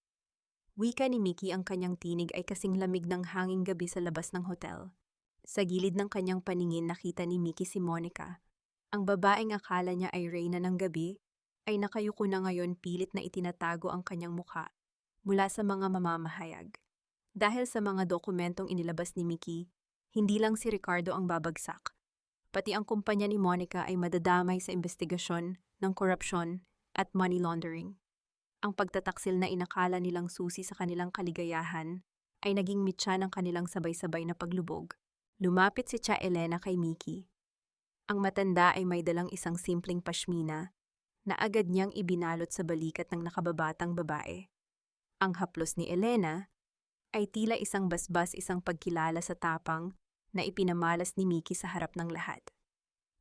Wika ni Mickey, ang kanyang tinig ay kasing lamig ng hanging gabi sa labas ng hotel. Sa gilid ng kanyang paningin nakita ni Mickey si Monica. Ang babaeng akala niya ay reyna ng gabi ay nakayuko na ngayon, pilit na itinatago ang kanyang mukha mula sa mga mamamahayag. Dahil sa mga dokumentong inilabas ni Mickey, hindi lang si Ricardo ang babagsak. Pati ang kumpanya ni Monica ay madadamay sa investigasyon ng korupsyon at money laundering. Ang pagtataksil na inakala nilang susi sa kanilang kaligayahan ay naging mitya ng kanilang sabay-sabay na paglubog. Lumapit si Tia Elena kay Mickey. Ang matanda ay may dalang isang simpleng pashmina na agad niyang ibinalot sa balikat ng nakababatang babae. Ang haplos ni Elena ay tila isang basbas, isang pagkilala sa tapang na ipinamalas ni Mickey sa harap ng lahat.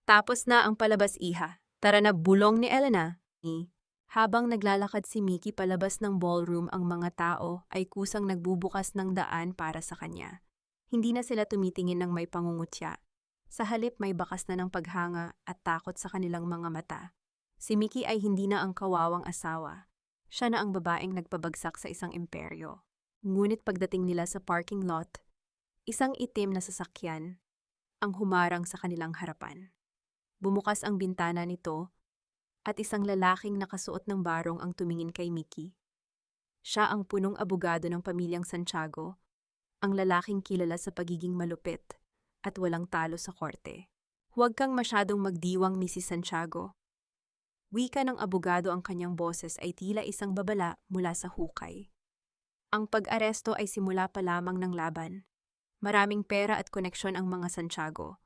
Tapos na ang palabas, iha. Tara na, bulong ni Elena. Habang naglalakad si Mickey palabas ng ballroom, ang mga tao ay kusang nagbubukas ng daan para sa kanya. Hindi na sila tumitingin ng may pangungutya. Sa halip may bakas na ng paghanga at takot sa kanilang mga mata. Si Mickey ay hindi na ang kawawang asawa. Siya na ang babaeng nagpabagsak sa isang imperyo. Ngunit pagdating nila sa parking lot, isang itim na sasakyan ang humarang sa kanilang harapan. Bumukas ang bintana nito at isang lalaking nakasuot ng barong ang tumingin kay Mickey. Siya ang punong abogado ng pamilyang Santiago, ang lalaking kilala sa pagiging malupit at walang talo sa korte. Huwag kang masyadong magdiwang, Mrs. Santiago. Wika ng abogado, ang kanyang boses ay tila isang babala mula sa hukay. Ang pag-aresto ay simula pa lamang ng laban. Maraming pera at koneksyon ang mga Santiago.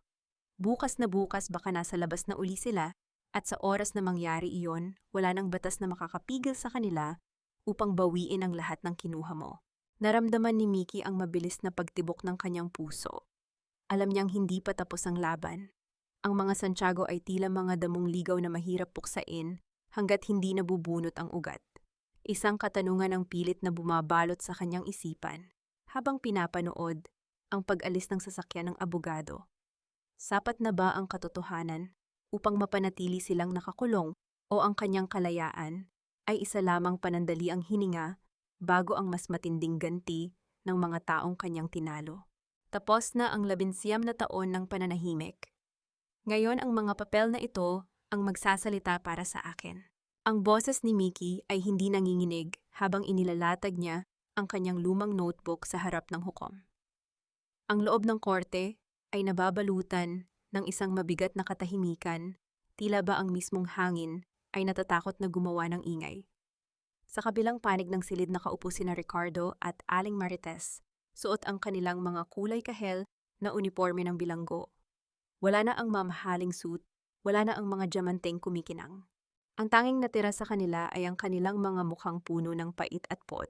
Bukas na bukas baka nasa labas na uli sila at sa oras na mangyari iyon, wala nang batas na makakapigil sa kanila upang bawiin ang lahat ng kinuha mo. Naramdaman ni Mickey ang mabilis na pagtibok ng kanyang puso. Alam niyang hindi pa tapos ang laban. Ang mga Santiago ay tila mga damong ligaw na mahirap puksain hanggat hindi nabubunot ang ugat. Isang katanungan ang pilit na bumabalot sa kanyang isipan habang pinapanood ang pag-alis ng sasakyan ng abogado. Sapat na ba ang katotohanan upang mapanatili silang nakakulong o ang kanyang kalayaan ay isa lamang panandali ang hininga bago ang mas matinding ganti ng mga taong kanyang tinalo? Tapos na ang 19 na taon ng pananahimik. Ngayon ang mga papel na ito ang magsasalita para sa akin. Ang boses ni Mickey ay hindi nanginginig habang inilalatag niya ang kanyang lumang notebook sa harap ng hukom. Ang loob ng korte ay nababalutan ng isang mabigat na katahimikan, tila ba ang mismong hangin ay natatakot na gumawa ng ingay. Sa kabilang panig ng silid nakaupo sina Ricardo at Aling Marites, suot ang kanilang mga kulay kahel na uniforme ng bilanggo. Wala na ang mamahaling suit, wala na ang mga diamanteng kumikinang. Ang tanging natira sa kanila ay ang kanilang mga mukhang puno ng pait at pot.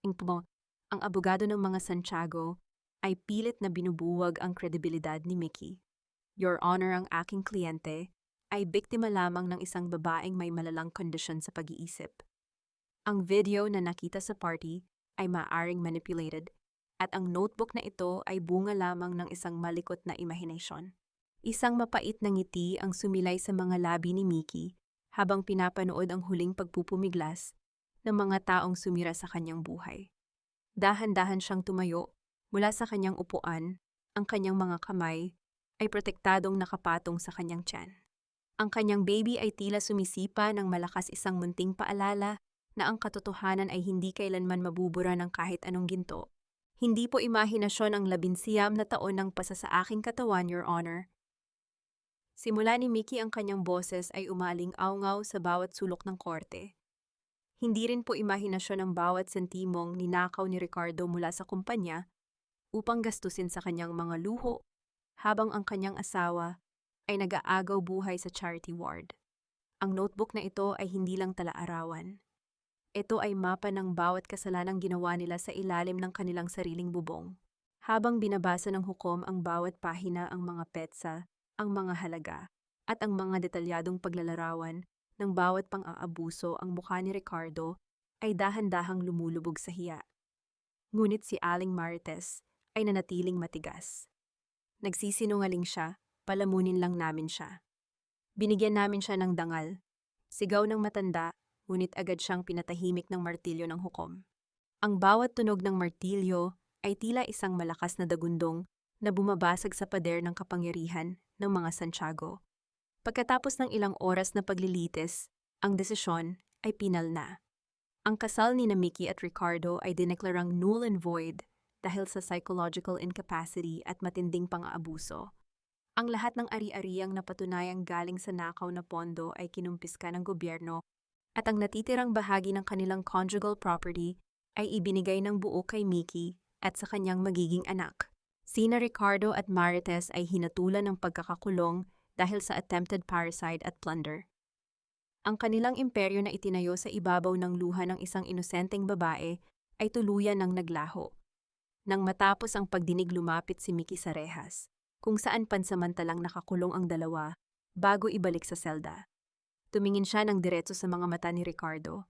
Ang abogado ng mga Santiago ay pilit na binubuwag ang kredibilidad ni Mickey. Your Honor, ang aking kliyente ay biktima lamang ng isang babaeng may malalang kondisyon sa pag-iisip. Ang video na nakita sa party ay maaaring manipulated at ang notebook na ito ay bunga lamang ng isang malikot na imahinasyon. Isang mapait na ngiti ang sumilay sa mga labi ni Mickey habang pinapanood ang huling pagpupumiglas ng mga taong sumira sa kanyang buhay. Dahan-dahan siyang tumayo mula sa kanyang upuan, ang kanyang mga kamay ay protektadong nakapatong sa kanyang tiyan. Ang kanyang baby ay tila sumisipa ng malakas, isang munting paalala na ang katotohanan ay hindi kailanman mabubura ng kahit anong ginto. Hindi po imahinasyon ang 19 na taon ng pasa sa aking katawan, Your Honor. Simula ni Mickey, ang kanyang boses ay umaling-awngaw sa bawat sulok ng korte. Hindi rin po imahinasyon ang bawat sentimong ninakaw ni Ricardo mula sa kumpanya upang gastusin sa kanyang mga luho habang ang kanyang asawa ay nag-aagaw buhay sa charity ward. Ang notebook na ito ay hindi lang tala-arawan. Ito ay mapa ng bawat kasalanang ginawa nila sa ilalim ng kanilang sariling bubong. Habang binabasa ng hukom ang bawat pahina, ang mga petsa, ang mga halaga, at ang mga detalyadong paglalarawan ng bawat pang-aabuso, ang mukha ni Ricardo ay dahan-dahang lumulubog sa hiya. Ngunit si Aling Marites ay nanatiling matigas. Nagsisinungaling siya, palamunin lang namin siya. Binigyan namin siya ng dangal. Sigaw ng matanda, ngunit agad siyang pinatahimik ng martilyo ng hukom. Ang bawat tunog ng martilyo ay tila isang malakas na dagundong na bumabasag sa pader ng kapangyarihan ng mga Santiago. Pagkatapos ng ilang oras na paglilitis, ang desisyon ay pinal na. Ang kasal ni Mickey at Ricardo ay dineklarang null and void dahil sa psychological incapacity at matinding pang-aabuso. Ang lahat ng ari-ariang napatunayang galing sa nakaw na pondo ay kinumpiska ng gobyerno at ang natitirang bahagi ng kanilang conjugal property ay ibinigay ng buo kay Mickey at sa kanyang magiging anak. Sina Ricardo at Marites ay hinatulan ng pagkakakulong dahil sa attempted parricide at plunder. Ang kanilang imperyo na itinayo sa ibabaw ng luha ng isang inosenteng babae ay tuluyan ng naglaho. Nang matapos ang pagdinig, lumapit si Mickey sa rehas, kung saan pansamantalang nakakulong ang dalawa bago ibalik sa selda. Tumingin siya ng diretso sa mga mata ni Ricardo.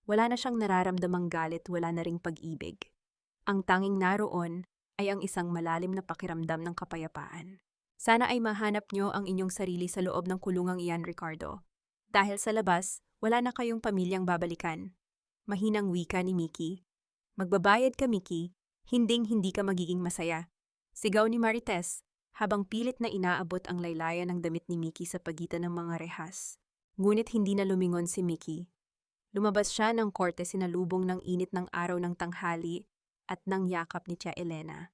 Wala na siyang nararamdamang galit, wala na ring pag-ibig. Ang tanging naroon ay ang isang malalim na pakiramdam ng kapayapaan. Sana ay mahanap niyo ang inyong sarili sa loob ng kulungang iyan, Ricardo. Dahil sa labas, wala na kayong pamilyang babalikan. Mahinang wika ni Mickey. Magbabayad ka, Mickey. Hinding-hindi ka magiging masaya. Sigaw ni Marites, habang pilit na inaabot ang laylayan ng damit ni Mickey sa pagitan ng mga rehas. Ngunit hindi na lumingon si Mickey. Lumabas siya ng korte sinalubong ng init ng araw ng tanghali at ng yakap ni Tia Elena.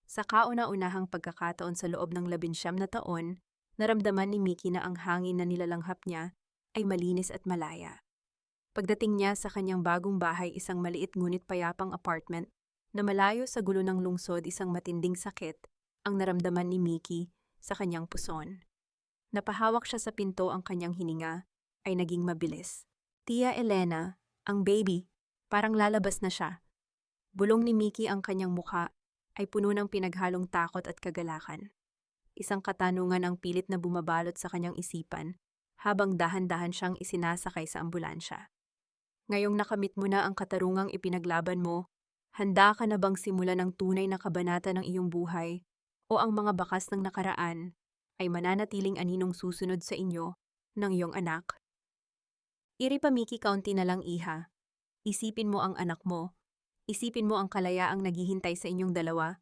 Sa kauna-unahang pagkakataon sa loob ng 19 na taon, naramdaman ni Mickey na ang hangin na nilalanghap niya ay malinis at malaya. Pagdating niya sa kanyang bagong bahay, isang maliit ngunit payapang apartment na malayo sa gulo ng lungsod, isang matinding sakit ang naramdaman ni Mickey sa kanyang puson. Napahawak siya sa pinto, ang kanyang hininga ay naging mabilis. Tia Elena, ang baby, parang lalabas na siya. Bulong ni Mickey, ang kanyang mukha ay puno ng pinaghalong takot at kagalakan. Isang katanungan ang pilit na bumabalot sa kanyang isipan habang dahan-dahan siyang isinasakay sa ambulansya. Ngayong nakamit mo na ang katarungang ipinaglaban mo, handa ka na bang simulan ang tunay na kabanata ng iyong buhay o ang mga bakas ng nakaraan ay mananatiling aninong susunod sa inyo ng iyong anak? Iri pa, Mickey, kaunti na lang, iha. Isipin mo ang anak mo. Isipin mo ang kalayaang naghihintay sa inyong dalawa.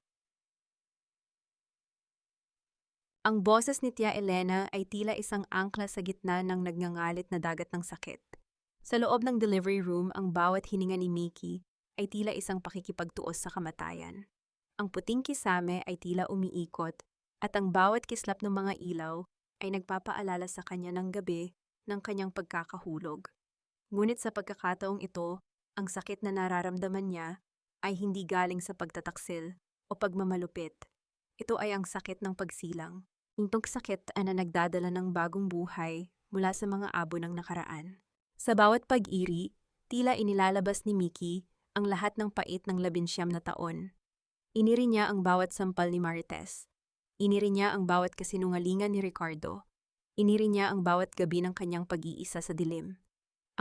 Ang boses ni Tia Elena ay tila isang angkla sa gitna ng nagngangalit na dagat ng sakit. Sa loob ng delivery room, ang bawat hininga ni Mickey ay tila isang pakikipagtuos sa kamatayan. Ang puting kisame ay tila umiikot at ang bawat kislap ng mga ilaw ay nagpapaalala sa kanya ng gabi ng kanyang pagkakahulog. Ngunit sa pagkakataong ito, ang sakit na nararamdaman niya ay hindi galing sa pagtataksil o pagmamalupit. Ito ay ang sakit ng pagsilang. Itong sakit na nagdadala ng bagong buhay mula sa mga abo ng nakaraan. Sa bawat pag-iri, tila inilalabas ni Mickey ang lahat ng pait ng 19 na taon. Iniri niya ang bawat sampal ni Marites. Iniri niya ang bawat kasinungalingan ni Ricardo. Iniri niya ang bawat gabi ng kanyang pag-iisa sa dilim.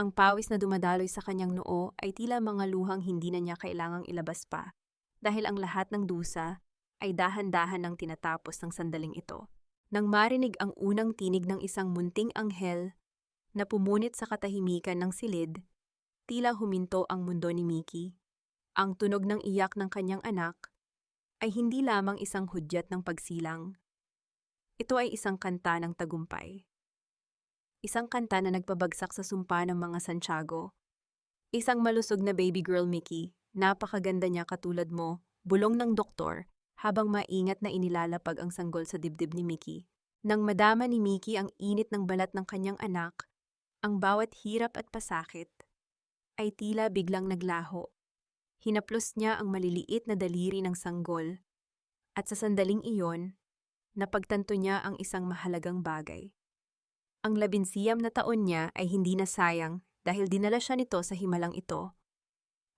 Ang pawis na dumadaloy sa kanyang noo ay tila mga luhang hindi na niya kailangang ilabas pa, dahil ang lahat ng dusa ay dahan-dahan ng tinatapos ng sandaling ito. Nang marinig ang unang tinig ng isang munting anghel na pumunit sa katahimikan ng silid, tila huminto ang mundo ni Mickey. Ang tunog ng iyak ng kanyang anak ay hindi lamang isang hudyat ng pagsilang. Ito ay isang kanta ng tagumpay. Isang kanta na nagpabagsak sa sumpa ng mga Santiago. Isang malusog na baby girl, Mickey. Napakaganda niya katulad mo, bulong ng doktor, habang maingat na inilalapag ang sanggol sa dibdib ni Mickey. Nang madama ni Mickey ang init ng balat ng kanyang anak, ang bawat hirap at pasakit ay tila biglang naglaho. Hinaplos niya ang maliliit na daliri ng sanggol at sa sandaling iyon, napagtanto niya ang isang mahalagang bagay. Ang 11 na taon niya ay hindi nasayang dahil dinala siya nito sa himalang ito.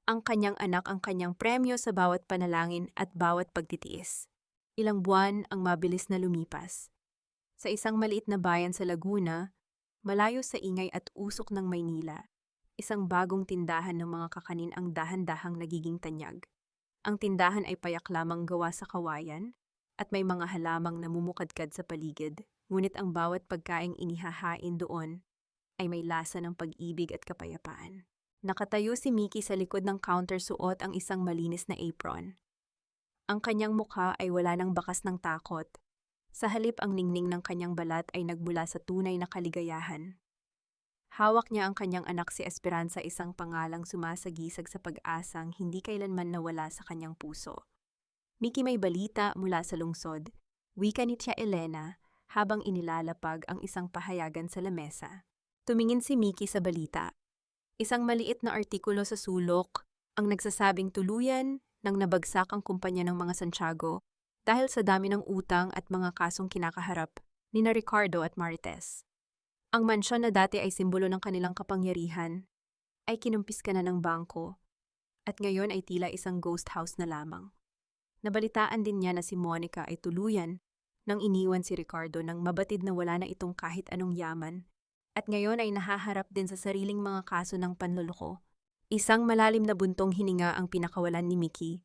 Ang kanyang anak ang kanyang premyo sa bawat panalangin at bawat pagtitiis. Ilang buwan ang mabilis na lumipas. Sa isang maliit na bayan sa Laguna, malayo sa ingay at usok ng Maynila, isang bagong tindahan ng mga kakanin ang dahan-dahang nagiging tanyag. Ang tindahan ay payak lamang gawa sa kawayan at may mga halamang namumukadkad sa paligid, ngunit ang bawat pagkaing inihahain doon ay may lasa ng pag-ibig at kapayapaan. Nakatayo si Mickey sa likod ng counter suot ang isang malinis na apron. Ang kanyang mukha ay wala ng bakas ng takot. Sa halip ang ningning ng kanyang balat ay nagmula sa tunay na kaligayahan. Hawak niya ang kanyang anak si Esperanza, isang pangalang sumasagisag sa pag-asang hindi kailanman nawala sa kanyang puso. Mickey, may balita mula sa lungsod, wika ni Tia Elena habang inilalapag ang isang pahayagan sa lamesa. Tumingin si Mickey sa balita. Isang maliit na artikulo sa sulok ang nagsasabing tuluyan nang nabagsak ang kumpanya ng mga Santiago dahil sa dami ng utang at mga kasong kinakaharap ni Ricardo at Marites. Ang mansyon na dati ay simbolo ng kanilang kapangyarihan ay kinumpiska na ng bangko at ngayon ay tila isang ghost house na lamang. Nabalitaan din niya na si Monica ay tuluyan nang iniwan si Ricardo nang mabatid na wala na itong kahit anong yaman at ngayon ay nahaharap din sa sariling mga kaso ng panloloko. Isang malalim na buntong hininga ang pinakawalan ni Mickey.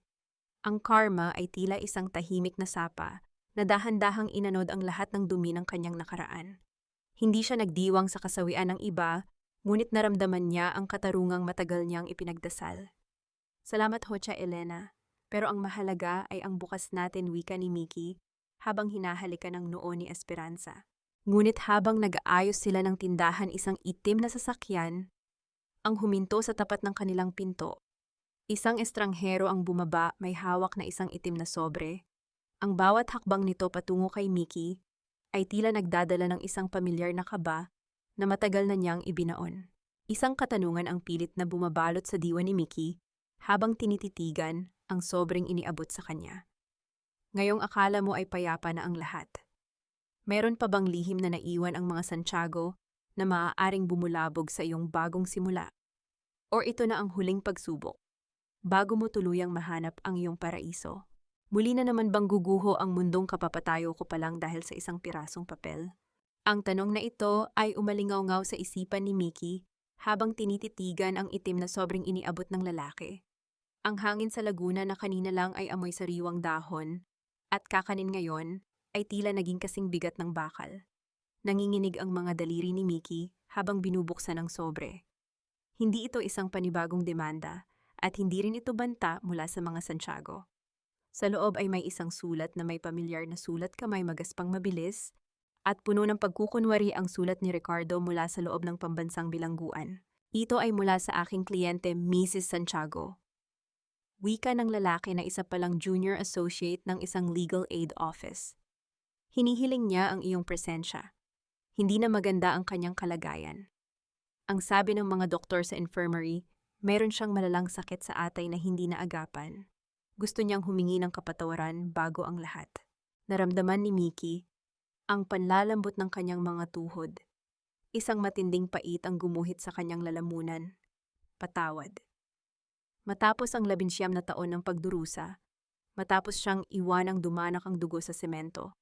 Ang karma ay tila isang tahimik na sapa na dahan-dahang inanod ang lahat ng dumi ng kanyang nakaraan. Hindi siya nagdiwang sa kasawian ng iba, ngunit naramdaman niya ang katarungang matagal niyang ipinagdasal. Salamat ho, Tia Elena, pero ang mahalaga ay ang bukas natin, wika ni Mickey habang hinahalikan ng noo ni Esperanza. Ngunit habang nag-aayos sila ng tindahan, isang itim na sasakyan ang huminto sa tapat ng kanilang pinto. Isang estranghero ang bumaba, may hawak na isang itim na sobre. Ang bawat hakbang nito patungo kay Mickey ay tila nagdadala ng isang pamilyar na kaba na matagal na niyang ibinaon. Isang katanungan ang pilit na bumabalot sa diwa ni Mickey habang tinititigan ang sobreng iniabot sa kanya. Ngayong akala mo ay payapa na ang lahat. Meron pa bang lihim na naiwan ang mga Santiago na maaaring bumulabog sa iyong bagong simula? Or ito na ang huling pagsubok, bago mo tuluyang mahanap ang iyong paraiso? Muli na naman bang guguho ang mundong kapapatayo ko pa lang dahil sa isang pirasong papel? Ang tanong na ito ay umalingaw-ngaw sa isipan ni Mickey habang tinititigan ang itim na sobrang iniabot ng lalaki. Ang hangin sa Laguna na kanina lang ay amoy sariwang dahon at kakanin ngayon ay tila naging kasing bigat ng bakal. Nanginginig ang mga daliri ni Mickey habang binubuksan ang sobre. Hindi ito isang panibagong demanda at hindi rin ito banta mula sa mga Santiago. Sa loob ay may isang sulat na may pamilyar na sulat kamay magaspang mabilis at puno ng pagkukunwari ang sulat ni Ricardo mula sa loob ng pambansang bilangguan. Ito ay mula sa aking kliyente, Mrs. Santiago. Wika ng lalaki na isa palang junior associate ng isang legal aid office. Hinihiling niya ang iyong presensya. Hindi na maganda ang kanyang kalagayan. Ang sabi ng mga doktor sa infirmary, meron siyang malalang sakit sa atay na hindi naagapan. Gusto niyang humingi ng kapatawaran bago ang lahat. Naramdaman ni Mickey ang panlalambot ng kanyang mga tuhod. Isang matinding pait ang gumuhit sa kanyang lalamunan. Patawad. Matapos ang 19 na taon ng pagdurusa, matapos siyang iwanang dumanak ang dugo sa semento,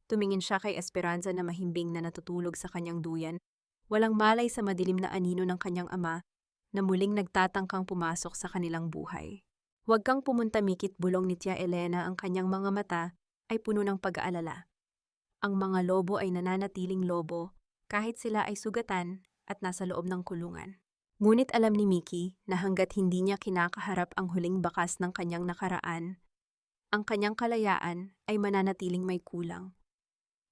tumingin siya kay Esperanza na mahimbing na natutulog sa kanyang duyan, walang malay sa madilim na anino ng kanyang ama na muling nagtatangkang pumasok sa kanilang buhay. Huwag kang pumunta, Mickey, bulong ni Tia Elena, ang kanyang mga mata ay puno ng pag-aalala. Ang mga lobo ay nananatiling lobo kahit sila ay sugatan at nasa loob ng kulungan. Ngunit alam ni Mickey na hanggat hindi niya kinakaharap ang huling bakas ng kanyang nakaraan, ang kanyang kalayaan ay mananatiling may kulang.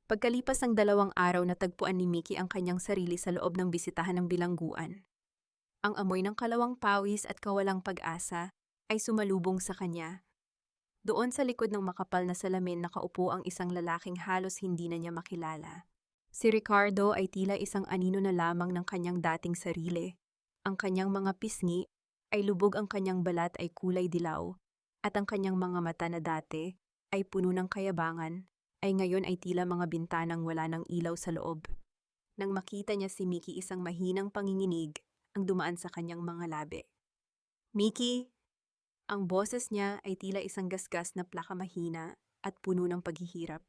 Pagkalipas ng 2 araw, natagpuan ni Mickey ang kanyang sarili sa loob ng bisitahan ng bilangguan. Ang amoy ng kalawang pawis at kawalang pag-asa ay sumalubong sa kanya. Doon sa likod ng makapal na salamin nakaupo ang isang lalaking halos hindi na niya makilala. Si Ricardo ay tila isang anino na lamang ng kanyang dating sarili. Ang kanyang mga pisngi ay lubog, ang kanyang balat ay kulay dilaw, at ang kanyang mga mata na dati ay puno ng kayabangan, ay ngayon ay tila mga bintanang wala ng ilaw sa loob. Nang makita niya si Mickey, isang mahinang panginginig ang dumaan sa kanyang mga labi. Mickey! Ang boses niya ay tila isang gasgas na plaka, mahina at puno ng paghihirap.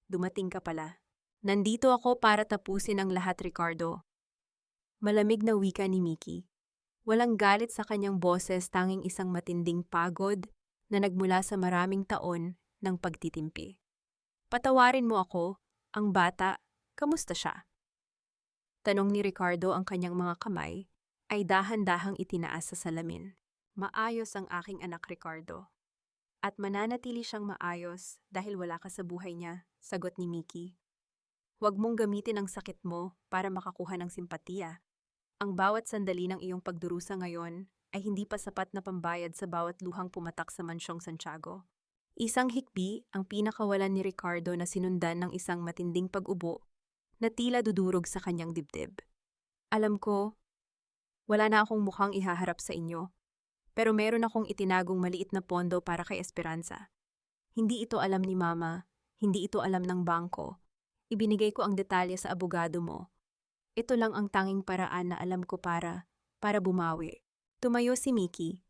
Dumating ka pala. Nandito ako para tapusin ang lahat, Ricardo. Malamig na wika ni Mickey. Walang galit sa kanyang boses, tanging isang matinding pagod na nagmula sa maraming taon ng pagtitimpi. Patawarin mo ako, ang bata, kamusta siya? Tanong ni Ricardo. Ang kanyang mga kamay ay dahan-dahang itinaas sa salamin. Maayos ang aking anak, Ricardo. At mananatili siyang maayos dahil wala ka sa buhay niya, sagot ni Mickey. Huwag mong gamitin ang sakit mo para makakuha ng simpatiya. Ang bawat sandali ng iyong pagdurusa ngayon ay hindi pa sapat na pambayad sa bawat luhang pumatak sa mansyong Santiago. Isang hikbi ang pinakawalan ni Ricardo na sinundan ng isang matinding pag-ubo na tila dudurog sa kanyang dibdib. Alam ko, wala na akong mukhang ihaharap sa inyo, pero meron akong itinagong maliit na pondo para kay Esperanza. Hindi ito alam ni Mama, hindi ito alam ng bangko. Ibinigay ko ang detalye sa abogado mo. Ito lang ang tanging paraan na alam ko para bumawi. Tumayo si Mickey.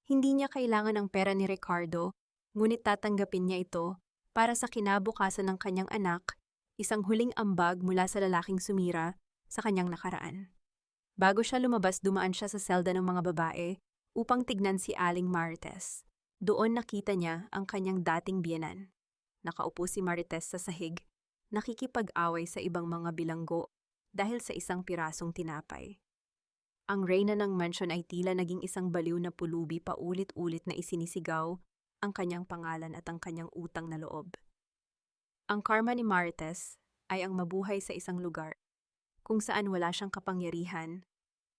Hindi niya kailangan ng pera ni Ricardo, ngunit tatanggapin niya ito para sa kinabukasan ng kanyang anak, isang huling ambag mula sa lalaking sumira sa kanyang nakaraan. Bago siya lumabas, dumaan siya sa selda ng mga babae upang tignan si Aling Marites. Doon nakita niya ang kanyang dating biyenan. Nakaupo si Marites sa sahig, nakikipag-away sa ibang mga bilanggo dahil sa isang pirasong tinapay. Ang reyna ng mansyon ay tila naging isang baliw na pulubi, paulit-ulit na isinisigaw ang kanyang pangalan at ang kanyang utang na loob. Ang karma ni Marites ay ang mabuhay sa isang lugar kung saan wala siyang kapangyarihan,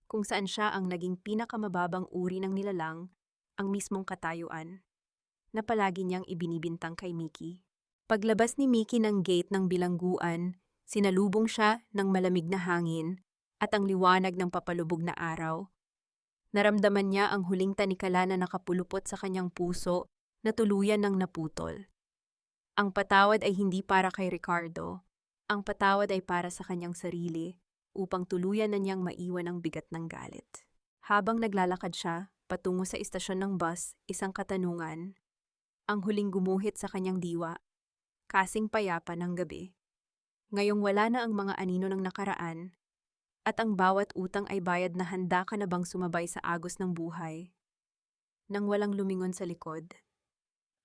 kung saan siya ang naging pinakamababang uri ng nilalang, ang mismong katayuan, na palagi niyang ibinibintang kay Mickey. Paglabas ni Mickey ng gate ng bilangguan, sinalubong siya ng malamig na hangin at ang liwanag ng papalubog na araw. Naramdaman niya ang huling tanikala na nakapulupot sa kanyang puso na tuluyan ng naputol. Ang patawad ay hindi para kay Ricardo. Ang patawad ay para sa kanyang sarili upang tuluyan na niyang maiwan ang bigat ng galit. Habang naglalakad siya patungo sa istasyon ng bus, isang katanungan ang huling gumuhit sa kanyang diwa, kasing payapa ng gabi. Ngayong wala na ang mga anino ng nakaraan, at ang bawat utang ay bayad na, handa ka na bang sumabay sa agos ng buhay nang walang lumingon sa likod,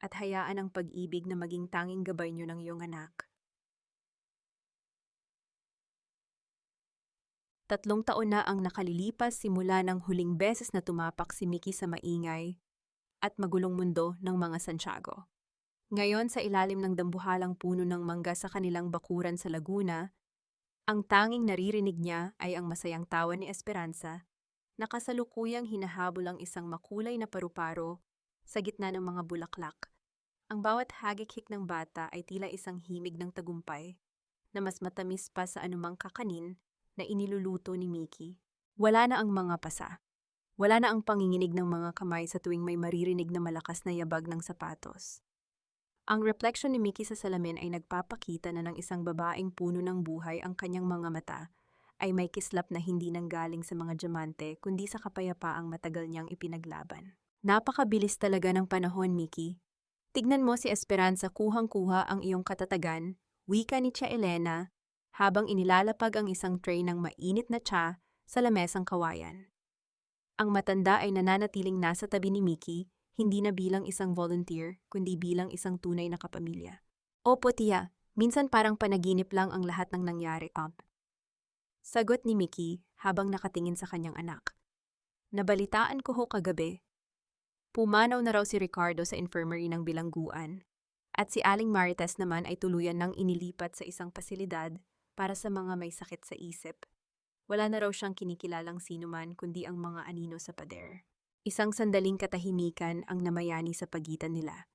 at hayaan ang pag-ibig na maging tanging gabay niyo ng iyong anak? 3 taon na ang nakalilipas simula ng huling beses na tumapak si Mickey sa maingay at magulong mundo ng mga Santiago. Ngayon, sa ilalim ng dambuhalang puno ng mangga sa kanilang bakuran sa Laguna, ang tanging naririnig niya ay ang masayang tawa ni Esperanza na kasalukuyang hinahabol ang isang makulay na paru-paro sa gitna ng mga bulaklak. Ang bawat hagik-hik ng bata ay tila isang himig ng tagumpay na mas matamis pa sa anumang kakanin na iniluluto ni Mickey. Wala na ang mga pasa. Wala na ang panginginig ng mga kamay sa tuwing may maririnig na malakas na yabag ng sapatos. Ang refleksyon ni Mickey sa salamin ay nagpapakita na ng isang babaeng puno ng buhay. Ang kanyang mga mata ay may kislap na hindi nanggaling sa mga diamante kundi sa kapayapaang matagal niyang ipinaglaban. Napakabilis talaga ng panahon, Mickey. Tignan mo si Esperanza, kuhang-kuha ang iyong katatagan, wika ni Tia Elena, habang inilalapag ang isang tray ng mainit na tsa sa lamesang kawayan. Ang matanda ay nananatiling nasa tabi ni Mickey, hindi na bilang isang volunteer, kundi bilang isang tunay na kapamilya. Opo, Tia, minsan parang panaginip lang ang lahat ng nangyari, sagot ni Mickey habang nakatingin sa kanyang anak. Nabalitaan ko ho kagabi. Pumanaw na raw si Ricardo sa infirmary ng bilangguan, at si Aling Marites naman ay tuluyan nang inilipat sa isang pasilidad para sa mga may sakit sa isip. Wala na raw siyang kinikilalang sinuman kundi ang mga anino sa pader. Isang sandaling katahimikan ang namayani sa pagitan nila.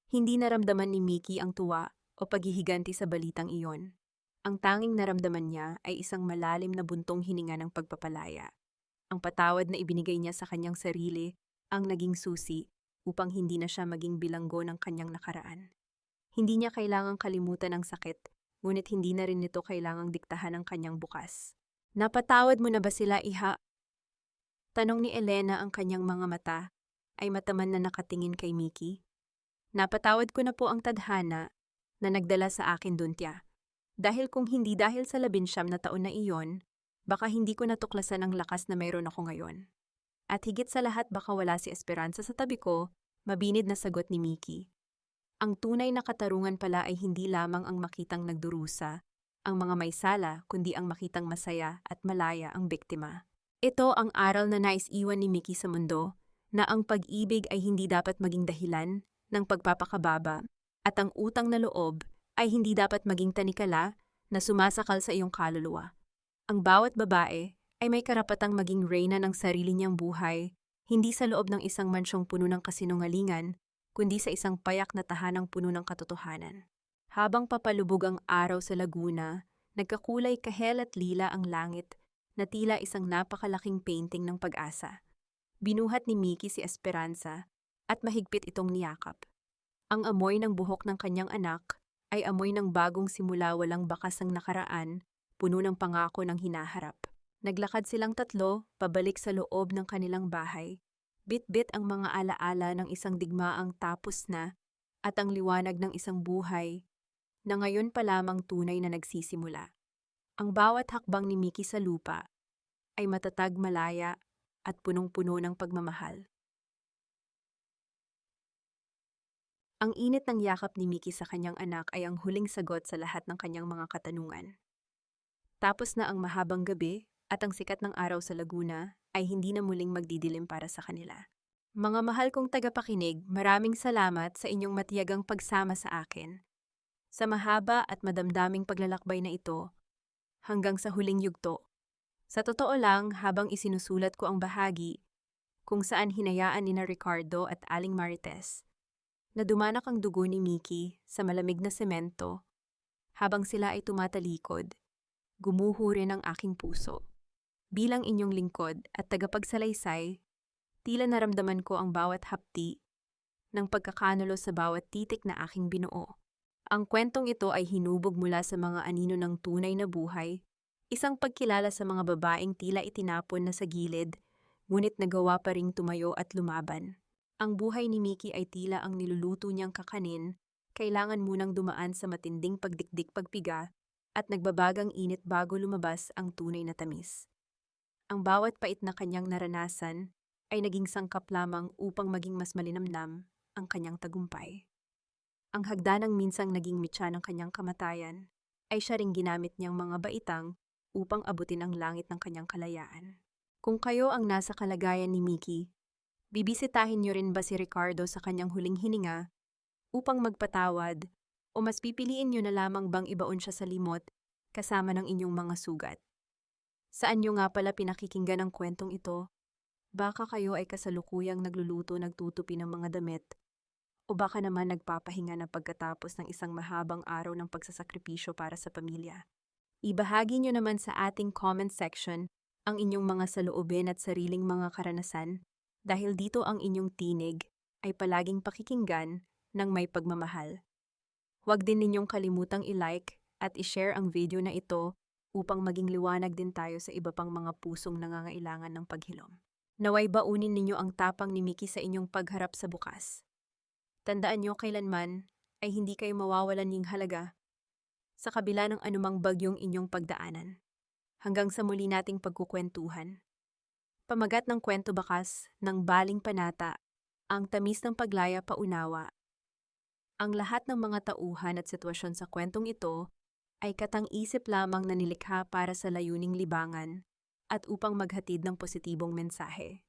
Hindi naramdaman ni Mickey ang tuwa o paghihiganti sa balitang iyon. Ang tanging naramdaman niya ay isang malalim na buntong hininga ng pagpapalaya. Ang patawad na ibinigay niya sa kanyang sarili ang naging susi upang hindi na siya maging bilanggo ng kanyang nakaraan. Hindi niya kailangang kalimutan ang sakit, ngunit hindi na rin nito kailangang diktahan ang kanyang bukas. Napatawad mo na ba sila, iha? Tanong ni Elena, ang kanyang mga mata ay mataman na nakatingin kay Mickey. Napatawad ko na po ang tadhana na nagdala sa akin dun, tiya. Dahil kung hindi dahil sa 19 na taon na iyon, baka hindi ko natuklasan ang lakas na mayroon ako ngayon. At higit sa lahat, baka wala si Esperanza sa tabi ko, mabinid na sagot ni Mickey. Ang tunay na katarungan pala ay hindi lamang ang makitang nagdurusa, ang mga may sala, kundi ang makitang masaya at malaya ang biktima. Ito ang aral na nais iwan ni Mickey sa mundo, na ang pag-ibig ay hindi dapat maging dahilan ng pagpapakababa, at ang utang na loob ay hindi dapat maging tanikala na sumasakal sa iyong kaluluwa. Ang bawat babae ay may karapatang maging reyna ng sarili niyang buhay, hindi sa loob ng isang mansyong puno ng kasinungalingan, kundi sa isang payak na tahanang puno ng katotohanan. Habang papalubog ang araw sa Laguna, nagkakulay kahel at lila ang langit na tila isang napakalaking painting ng pag-asa. Binuhat ni Mickey si Esperanza at mahigpit itong niyakap. Ang amoy ng buhok ng kanyang anak ay amoy ng bagong simula, walang bakas ng nakaraan, puno ng pangako ng hinaharap. Naglakad silang tatlo pabalik sa loob ng kanilang bahay. Bit-bit ang mga alaala ng isang digmaang tapos na at ang liwanag ng isang buhay na ngayon pa lamang tunay na nagsisimula. Ang bawat hakbang ni Mickey sa lupa ay matatag, malaya at punong-puno ng pagmamahal. Ang init ng yakap ni Mickey sa kanyang anak ay ang huling sagot sa lahat ng kanyang mga katanungan. Tapos na ang mahabang gabi at ang sikat ng araw sa Laguna ay hindi na muling magdidilim para sa kanila. Mga mahal kong tagapakinig, maraming salamat sa inyong matiyagang pagsama sa akin. Sa mahaba at madamdaming paglalakbay na ito, hanggang sa huling yugto. Sa totoo lang, habang isinusulat ko ang bahagi kung saan hinayaan ni Ricardo at Aling Marites na dumanak ang dugo ni Mickey sa malamig na semento, habang sila ay tumatalikod, gumuho rin ang aking puso. Bilang inyong lingkod at tagapagsalaysay, tila naramdaman ko ang bawat hapti ng pagkakanulo sa bawat titik na aking binuo. Ang kwentong ito ay hinubog mula sa mga anino ng tunay na buhay, isang pagkilala sa mga babaeng tila itinapon na sa gilid, ngunit nagawa pa ring tumayo at lumaban. Ang buhay ni Mickey ay tila ang niluluto niyang kakanin, kailangan munang dumaan sa matinding pagdikdik-pagpiga at nagbabagang init bago lumabas ang tunay na tamis. Ang bawat pait na kanyang naranasan ay naging sangkap lamang upang maging mas malinamnam ang kanyang tagumpay. Ang hagdanang minsang naging mitya ng kanyang kamatayan ay siya ring ginamit niyang mga baitang upang abutin ang langit ng kanyang kalayaan. Kung kayo ang nasa kalagayan ni Mickey, bibisitahin niyo rin ba si Ricardo sa kanyang huling hininga upang magpatawad o mas pipiliin niyo na lamang bang ibaon siya sa limot kasama ng inyong mga sugat? Saan niyo nga pala pinakikinggan ang kwentong ito? Baka kayo ay kasalukuyang nagluluto, nagtutupi ng mga damit, o baka naman nagpapahinga na pagkatapos ng isang mahabang araw ng pagsasakripisyo para sa pamilya. Ibahagi niyo naman sa ating comment section ang inyong mga saloobin at sariling mga karanasan, dahil dito ang inyong tinig ay palaging pakikinggan ng may pagmamahal. Huwag din ninyong kalimutang i-like at i-share ang video na ito upang maging liwanag din tayo sa iba pang mga pusong nangangailangan ng paghilom. Naway baunin ninyo ang tapang ni Mickey sa inyong pagharap sa bukas. Tandaan nyo, kailanman ay hindi kayo mawawalan ng halaga sa kabila ng anumang bagyong inyong pagdaanan. Hanggang sa muli nating pagkukwentuhan. Pamagat ng kwento bakas ng Baling Panata, ang tamis ng paglaya paunawa. Ang lahat ng mga tauhan at sitwasyon sa kwentong ito ay katang-isip lamang na nilikha para sa layuning libangan at upang maghatid ng positibong mensahe.